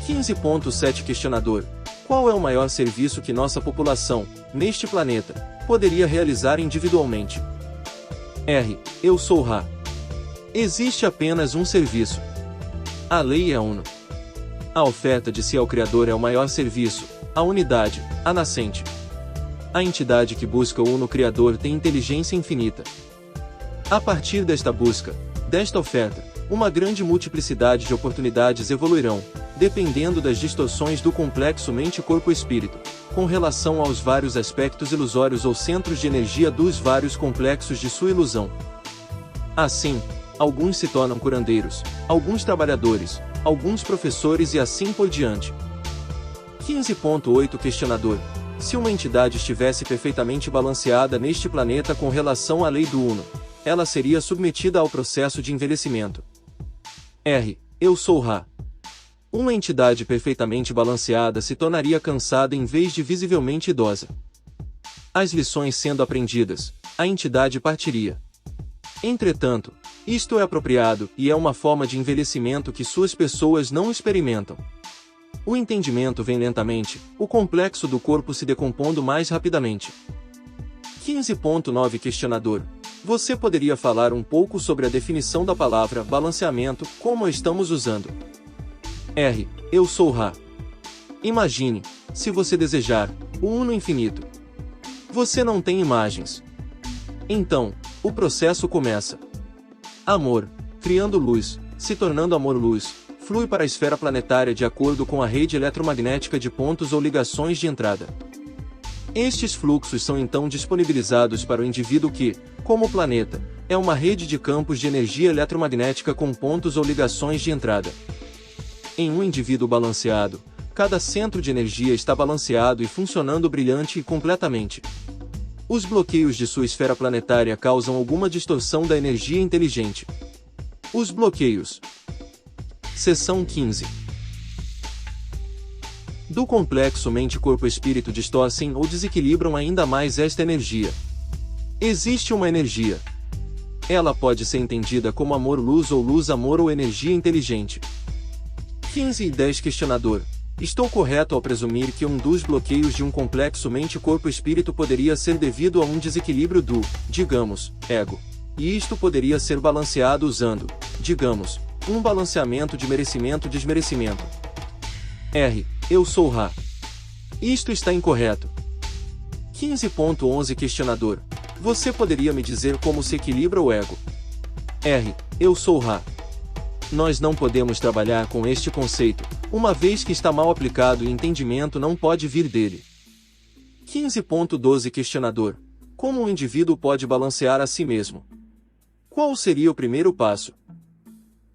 15.7 Questionador. Qual é o maior serviço que nossa população, neste planeta, poderia realizar individualmente? R. Eu sou Ra. Existe apenas um serviço. A lei é Uno. A oferta de si ao Criador é o maior serviço, a unidade, a nascente. A entidade que busca o Uno Criador tem inteligência infinita. A partir desta busca, desta oferta, uma grande multiplicidade de oportunidades evoluirão, dependendo das distorções do complexo mente-corpo-espírito, com relação aos vários aspectos ilusórios ou centros de energia dos vários complexos de sua ilusão. Assim, alguns se tornam curandeiros, alguns trabalhadores, alguns professores e assim por diante. 15.8 Questionador. Se uma entidade estivesse perfeitamente balanceada neste planeta com relação à lei do Uno, ela seria submetida ao processo de envelhecimento. R. Eu sou Ra. Uma entidade perfeitamente balanceada se tornaria cansada em vez de visivelmente idosa. As lições sendo aprendidas, a entidade partiria. Entretanto, isto é apropriado e é uma forma de envelhecimento que suas pessoas não experimentam. O entendimento vem lentamente, o complexo do corpo se decompondo mais rapidamente. 15.9 Questionador. Você poderia falar um pouco sobre a definição da palavra balanceamento, como a estamos usando? R. Eu sou Ra. Imagine, se você desejar, o Uno infinito. Você não tem imagens. Então, o processo começa. Amor, criando luz, se tornando amor-luz, flui para a esfera planetária de acordo com a rede eletromagnética de pontos ou ligações de entrada. Estes fluxos são então disponibilizados para o indivíduo que, como planeta, é uma rede de campos de energia eletromagnética com pontos ou ligações de entrada. Em um indivíduo balanceado, cada centro de energia está balanceado e funcionando brilhante e completamente. Os bloqueios de sua esfera planetária causam alguma distorção da energia inteligente. Os bloqueios. Seção 15. Do complexo mente-corpo-espírito distorcem ou desequilibram ainda mais esta energia. Existe uma energia. Ela pode ser entendida como amor-luz ou luz-amor ou energia inteligente. 15.10 Questionador. Estou correto ao presumir que um dos bloqueios de um complexo mente-corpo-espírito poderia ser devido a um desequilíbrio do, digamos, ego. E isto poderia ser balanceado usando, digamos, um balanceamento de merecimento-desmerecimento. R. Eu sou Ra. Isto está incorreto. 15.11 Questionador. Você poderia me dizer como se equilibra o ego? R. Eu sou Ra. Nós não podemos trabalhar com este conceito, uma vez que está mal aplicado e entendimento não pode vir dele. 15.12 Questionador. Como um indivíduo pode balancear a si mesmo? Qual seria o primeiro passo?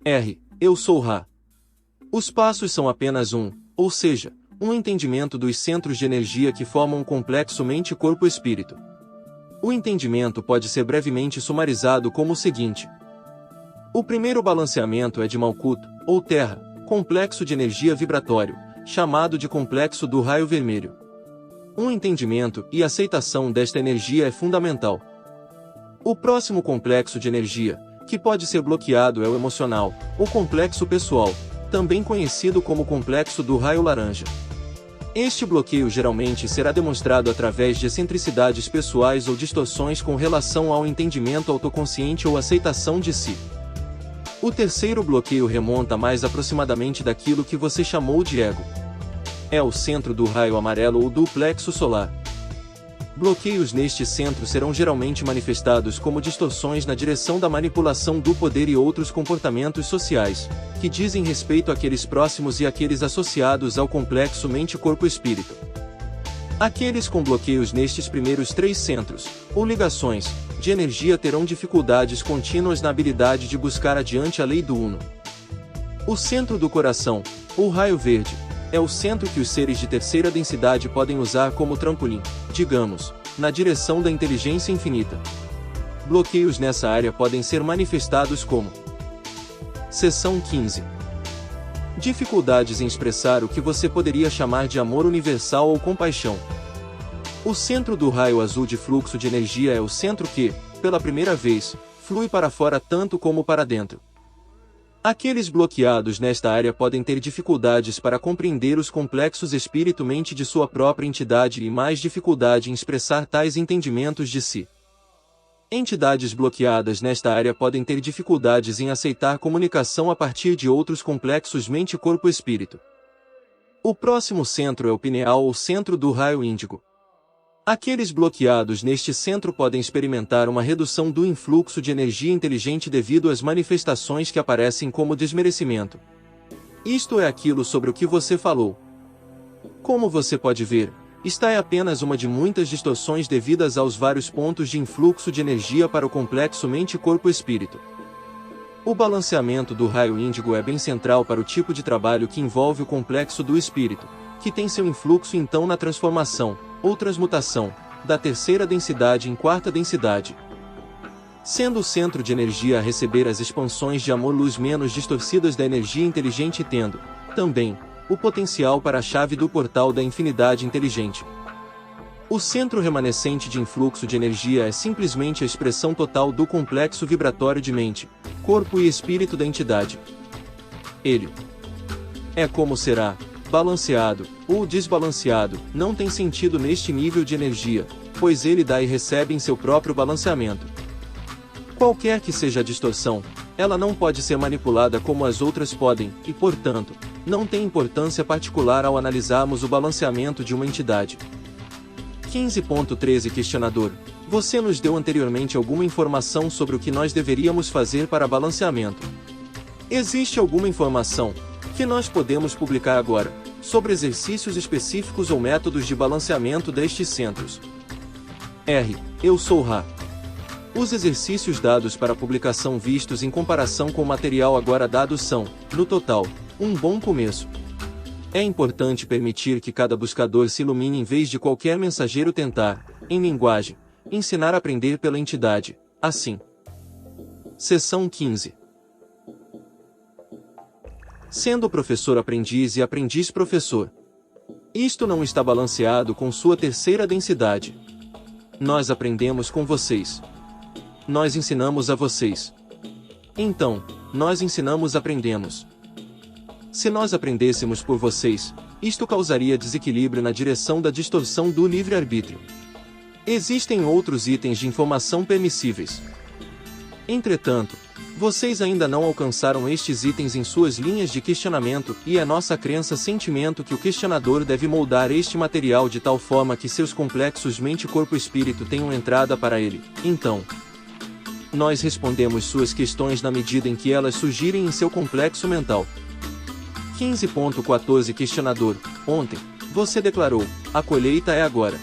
R. Eu sou Ra. Os passos são apenas ou seja, um entendimento dos centros de energia que formam um complexo mente-corpo-espírito. O entendimento pode ser brevemente sumarizado como o seguinte. O primeiro balanceamento é de Malkuth, ou Terra, complexo de energia vibratório, chamado de complexo do raio vermelho. Um entendimento e aceitação desta energia é fundamental. O próximo complexo de energia, que pode ser bloqueado, é o emocional, ou complexo pessoal, também conhecido como complexo do raio laranja. Este bloqueio geralmente será demonstrado através de excentricidades pessoais ou distorções com relação ao entendimento autoconsciente ou aceitação de si. O terceiro bloqueio remonta mais aproximadamente daquilo que você chamou de ego. É o centro do raio amarelo ou do plexo solar. Bloqueios neste centro serão geralmente manifestados como distorções na direção da manipulação do poder e outros comportamentos sociais, que dizem respeito àqueles próximos e àqueles associados ao complexo mente-corpo-espírito. Aqueles com bloqueios nestes primeiros três centros, ou ligações, de energia terão dificuldades contínuas na habilidade de buscar adiante a lei do Uno. O centro do coração, ou raio verde, é o centro que os seres de terceira densidade podem usar como trampolim, digamos, na direção da inteligência infinita. Bloqueios nessa área podem ser manifestados como: Seção 15. Dificuldades em expressar o que você poderia chamar de amor universal ou compaixão. O centro do raio azul de fluxo de energia é o centro que, pela primeira vez, flui para fora tanto como para dentro. Aqueles bloqueados nesta área podem ter dificuldades para compreender os complexos espírito-mente de sua própria entidade e mais dificuldade em expressar tais entendimentos de si. Entidades bloqueadas nesta área podem ter dificuldades em aceitar comunicação a partir de outros complexos mente-corpo-espírito. O próximo centro é o pineal ou centro do raio índigo. Aqueles bloqueados neste centro podem experimentar uma redução do influxo de energia inteligente devido às manifestações que aparecem como desmerecimento. Isto é aquilo sobre o que você falou. Como você pode ver, esta é apenas uma de muitas distorções devidas aos vários pontos de influxo de energia para o complexo mente-corpo-espírito. O balanceamento do raio índigo é bem central para o tipo de trabalho que envolve o complexo do espírito, que tem seu influxo então na transformação, ou transmutação, da terceira densidade em quarta densidade. sendo o centro de energia a receber as expansões de amor-luz menos distorcidas da energia inteligente e tendo, também, o potencial para a chave do portal da infinidade inteligente. O centro remanescente de influxo de energia é simplesmente a expressão total do complexo vibratório de mente, corpo e espírito da entidade. Ele é como será, balanceado, ou desbalanceado, não tem sentido neste nível de energia, pois ele dá e recebe em seu próprio balanceamento. Qualquer que seja a distorção, ela não pode ser manipulada como as outras podem, e portanto, não tem importância particular ao analisarmos o balanceamento de uma entidade. 15.13 Questionador: você nos deu anteriormente alguma informação sobre o que nós deveríamos fazer para balanceamento. Existe alguma informação que nós podemos publicar agora, sobre exercícios específicos ou métodos de balanceamento destes centros? R. Eu sou Ra. Os exercícios dados para publicação vistos em comparação com o material agora dado são, no total, um bom começo. É importante permitir que cada buscador se ilumine em vez de qualquer mensageiro tentar, em linguagem, ensinar a aprender pela entidade, assim. Seção 15. Sendo professor-aprendiz e aprendiz-professor. Isto não está balanceado com sua terceira densidade. Nós aprendemos com vocês. Nós ensinamos a vocês. Então, nós ensinamos aprendemos. Se nós aprendêssemos por vocês, isto causaria desequilíbrio na direção da distorção do livre-arbítrio. Existem outros itens de informação permissíveis. Entretanto, vocês ainda não alcançaram estes itens em suas linhas de questionamento, e é nossa crença-sentimento que o questionador deve moldar este material de tal forma que seus complexos mente-corpo-espírito tenham entrada para ele. Então, nós respondemos suas questões na medida em que elas surgirem em seu complexo mental. 15.14 Questionador: ontem, você declarou, a colheita é agora.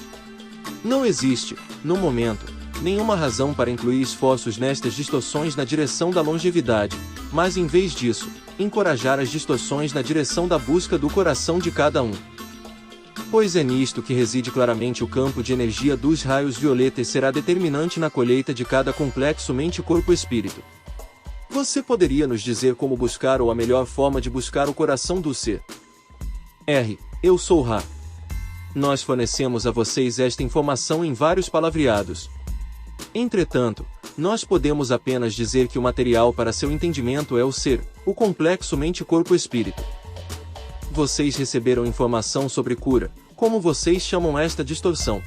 Não existe, no momento, nenhuma razão para incluir esforços nestas distorções na direção da longevidade, mas em vez disso, encorajar as distorções na direção da busca do coração de cada um. Pois é nisto que reside claramente o campo de energia dos raios violetas será determinante na colheita de cada complexo mente-corpo-espírito. Você poderia nos dizer como buscar ou a melhor forma de buscar o coração do ser? R. Eu sou Ra. Nós fornecemos a vocês esta informação em vários palavreados. Entretanto, nós podemos apenas dizer que o material para seu entendimento é o ser, o complexo mente-corpo-espírito. Vocês receberam informação sobre cura, como vocês chamam esta distorção.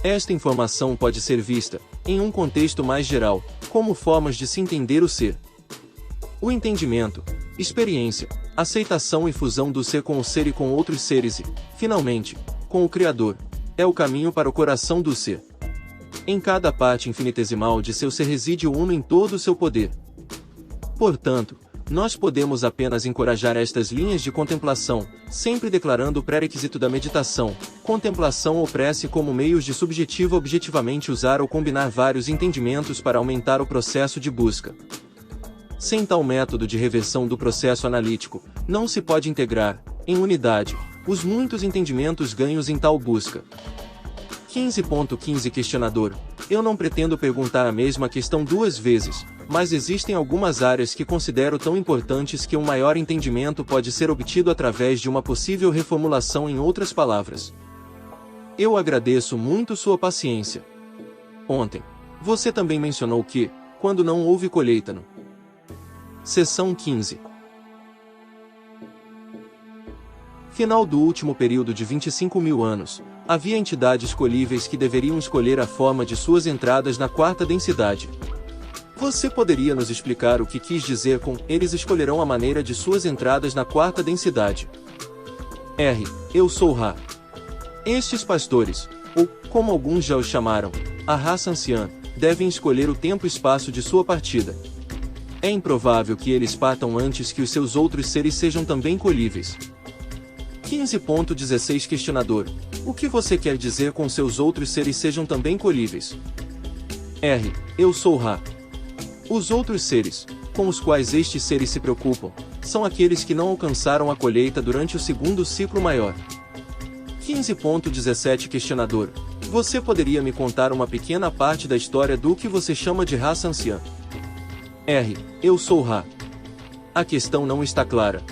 Esta informação pode ser vista, em um contexto mais geral, como formas de se entender o ser. O entendimento, experiência, aceitação e fusão do ser com o ser e com outros seres e, finalmente, com o Criador, é o caminho para o coração do ser. Em cada parte infinitesimal de seu ser reside o Uno em todo o seu poder. Portanto, nós podemos apenas encorajar estas linhas de contemplação, sempre declarando o pré-requisito da meditação, contemplação ou prece como meios de subjetivo objetivamente usar ou combinar vários entendimentos para aumentar o processo de busca. Sem tal método de reversão do processo analítico, não se pode integrar, em unidade, os muitos entendimentos ganhos em tal busca. 15.15 Questionador: eu não pretendo perguntar a mesma questão duas vezes, mas existem algumas áreas que considero tão importantes que um maior entendimento pode ser obtido através de uma possível reformulação em outras palavras. Eu agradeço muito sua paciência. Ontem, você também mencionou que, quando não houve colheita no... Seção 15. Final do último período de 25.000 anos, havia entidades colhíveis que deveriam escolher a forma de suas entradas na quarta densidade. Você poderia nos explicar o que quis dizer com eles escolherão a maneira de suas entradas na quarta densidade? R. Eu sou Ra. Estes pastores, ou, como alguns já os chamaram, a raça anciã, devem escolher o tempo e espaço de sua partida. É improvável que eles partam antes que os seus outros seres sejam também colhíveis. 15.16 Questionador: o que você quer dizer com seus outros seres sejam também colhíveis? R. Eu sou Ra. Os outros seres, com os quais estes seres se preocupam, são aqueles que não alcançaram a colheita durante o segundo ciclo maior. 15.17 Questionador: Você poderia me contar uma pequena parte da história do que você chama de raça anciã? R. Eu sou Ra. A questão não está clara.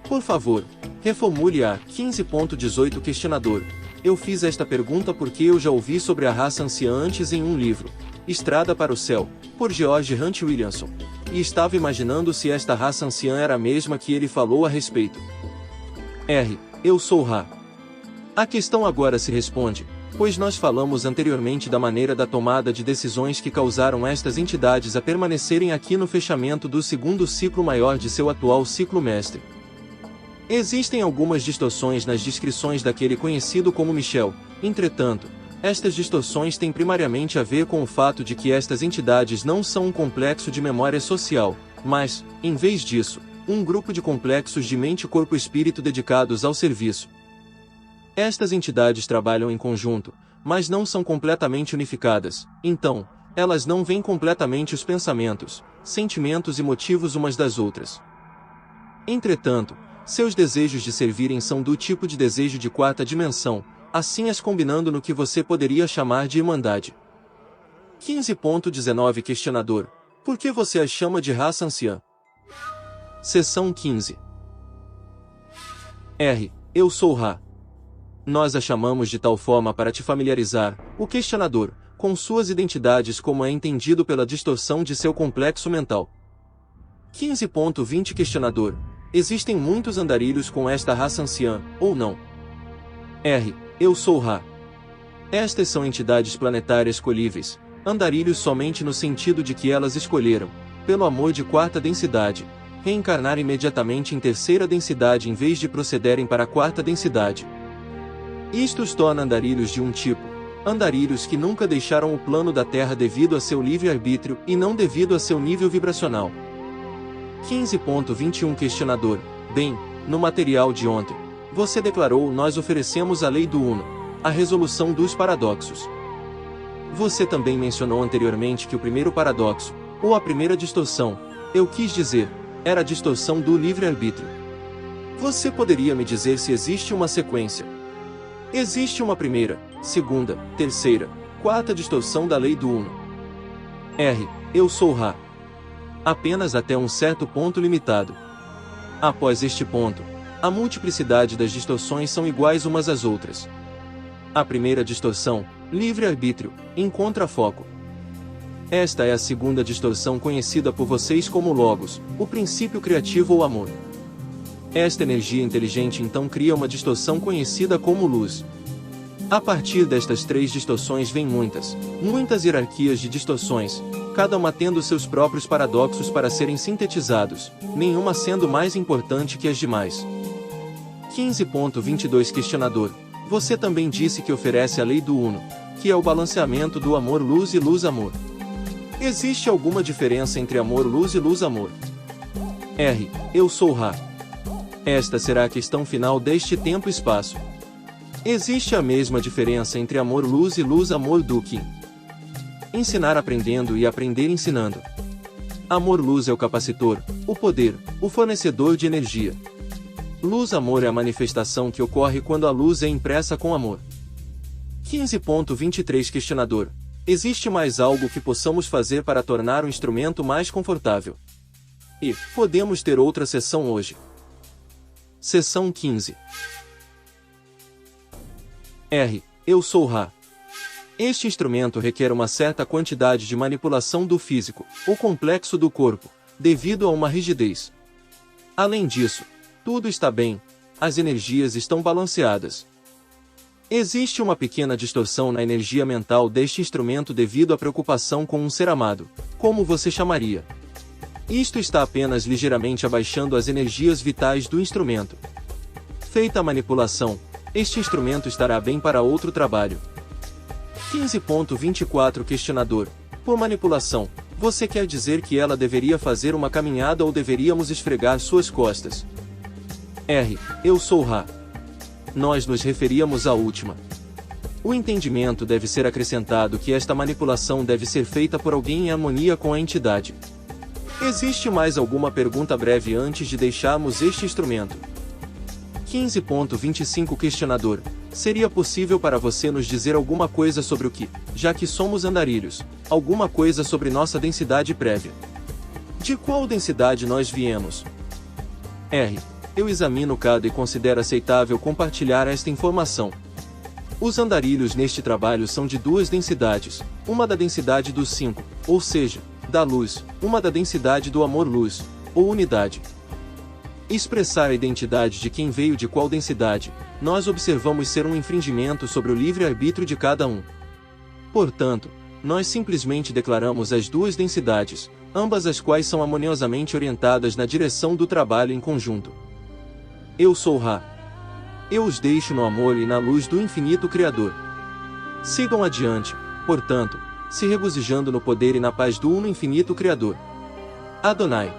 Por favor, reformule a 15.18 questionador. Eu fiz esta pergunta porque eu já ouvi sobre a raça anciã antes em um livro, Estrada para o Céu, por George Hunt Williamson, e estava imaginando se esta raça anciã era a mesma que ele falou a respeito. R. Eu sou Ra. A questão agora se responde, pois nós falamos anteriormente da maneira da tomada de decisões que causaram estas entidades a permanecerem aqui no fechamento do segundo ciclo maior de seu atual ciclo mestre. Existem algumas distorções nas descrições daquele conhecido como Michel, entretanto, estas distorções têm primariamente a ver com o fato de que estas entidades não são um complexo de memória social, mas, em vez disso, um grupo de complexos de mente-corpo-espírito dedicados ao serviço. Estas entidades trabalham em conjunto, mas não são completamente unificadas, então, elas não veem completamente os pensamentos, sentimentos e motivos umas das outras. Entretanto, seus desejos de servirem são do tipo de desejo de quarta dimensão, assim as combinando no que você poderia chamar de irmandade. 15.19 questionador. Por que você as chama de raça anciã? Seção 15. R. Eu sou Ra. Nós a chamamos de tal forma para te familiarizar, o questionador, com suas identidades como é entendido pela distorção de seu complexo mental. 15.20 questionador. Existem muitos andarilhos com esta raça anciã, ou não? R. Eu sou Ra. Estas são entidades planetárias escolhíveis, andarilhos somente no sentido de que elas escolheram, pelo amor de quarta densidade, reencarnar imediatamente em terceira densidade em vez de procederem para a quarta densidade. Isto os torna andarilhos de um tipo, andarilhos que nunca deixaram o plano da Terra devido a seu livre-arbítrio e não devido a seu nível vibracional. 15.21 questionador. Bem, no material de ontem, você declarou: nós oferecemos a lei do Uno, a resolução dos paradoxos. Você também mencionou anteriormente que o primeiro paradoxo, ou a primeira distorção, eu quis dizer, era a distorção do livre-arbítrio. Você poderia me dizer se existe uma sequência? Existe uma primeira, segunda, terceira, quarta distorção da lei do Uno. R. Eu sou Ra. Apenas até um certo ponto limitado. Após este ponto, a multiplicidade das distorções são iguais umas às outras. A primeira distorção, livre-arbítrio, encontra foco. Esta é a segunda distorção conhecida por vocês como Logos, o princípio criativo ou amor. Esta energia inteligente então cria uma distorção conhecida como luz. A partir destas três distorções vêm muitas hierarquias de distorções, cada uma tendo seus próprios paradoxos para serem sintetizados, nenhuma sendo mais importante que as demais. 15.22 questionador. Você também disse que oferece a lei do Uno, que é o balanceamento do amor-luz e luz-amor. Existe alguma diferença entre amor-luz e luz-amor? R. Eu sou Ra. Esta será a questão final deste tempo-espaço. Existe a mesma diferença entre amor-luz e luz-amor do que ensinar aprendendo e aprender ensinando. Amor-luz é o capacitor, o poder, o fornecedor de energia. Luz-amor é a manifestação que ocorre quando a luz é impressa com amor. 15.23 questionador. Existe mais algo que possamos fazer para tornar o instrumento mais confortável? E podemos ter outra sessão hoje. Seção 15. R. Eu sou Ra. Este instrumento requer uma certa quantidade de manipulação do físico, o complexo do corpo, devido a uma rigidez. Além disso, tudo está bem, as energias estão balanceadas. Existe uma pequena distorção na energia mental deste instrumento devido à preocupação com um ser amado, como você chamaria. Isto está apenas ligeiramente abaixando as energias vitais do instrumento. Feita a manipulação, este instrumento estará bem para outro trabalho. 15.24 questionador. Por manipulação, você quer dizer que ela deveria fazer uma caminhada ou deveríamos esfregar suas costas? R. Eu sou Ra. Nós nos referíamos à última. O entendimento deve ser acrescentado que esta manipulação deve ser feita por alguém em harmonia com a entidade. Existe mais alguma pergunta breve antes de deixarmos este instrumento? 15.25 questionador. Seria possível para você nos dizer alguma coisa sobre o que, já que somos andarilhos, alguma coisa sobre nossa densidade prévia? De qual densidade nós viemos? R. Eu examino cada e considero aceitável compartilhar esta informação. Os andarilhos neste trabalho são de duas densidades, uma da densidade dos 5, ou seja, da luz, uma da densidade do amor-luz, ou unidade. Expressar a identidade de quem veio de qual densidade, nós observamos ser um infringimento sobre o livre-arbítrio de cada um. Portanto, nós simplesmente declaramos as duas densidades, ambas as quais são harmoniosamente orientadas na direção do trabalho em conjunto. Eu sou Ra. Eu os deixo no amor e na luz do infinito Criador. Sigam adiante, portanto, se regozijando no poder e na paz do Uno Infinito Criador. Adonai.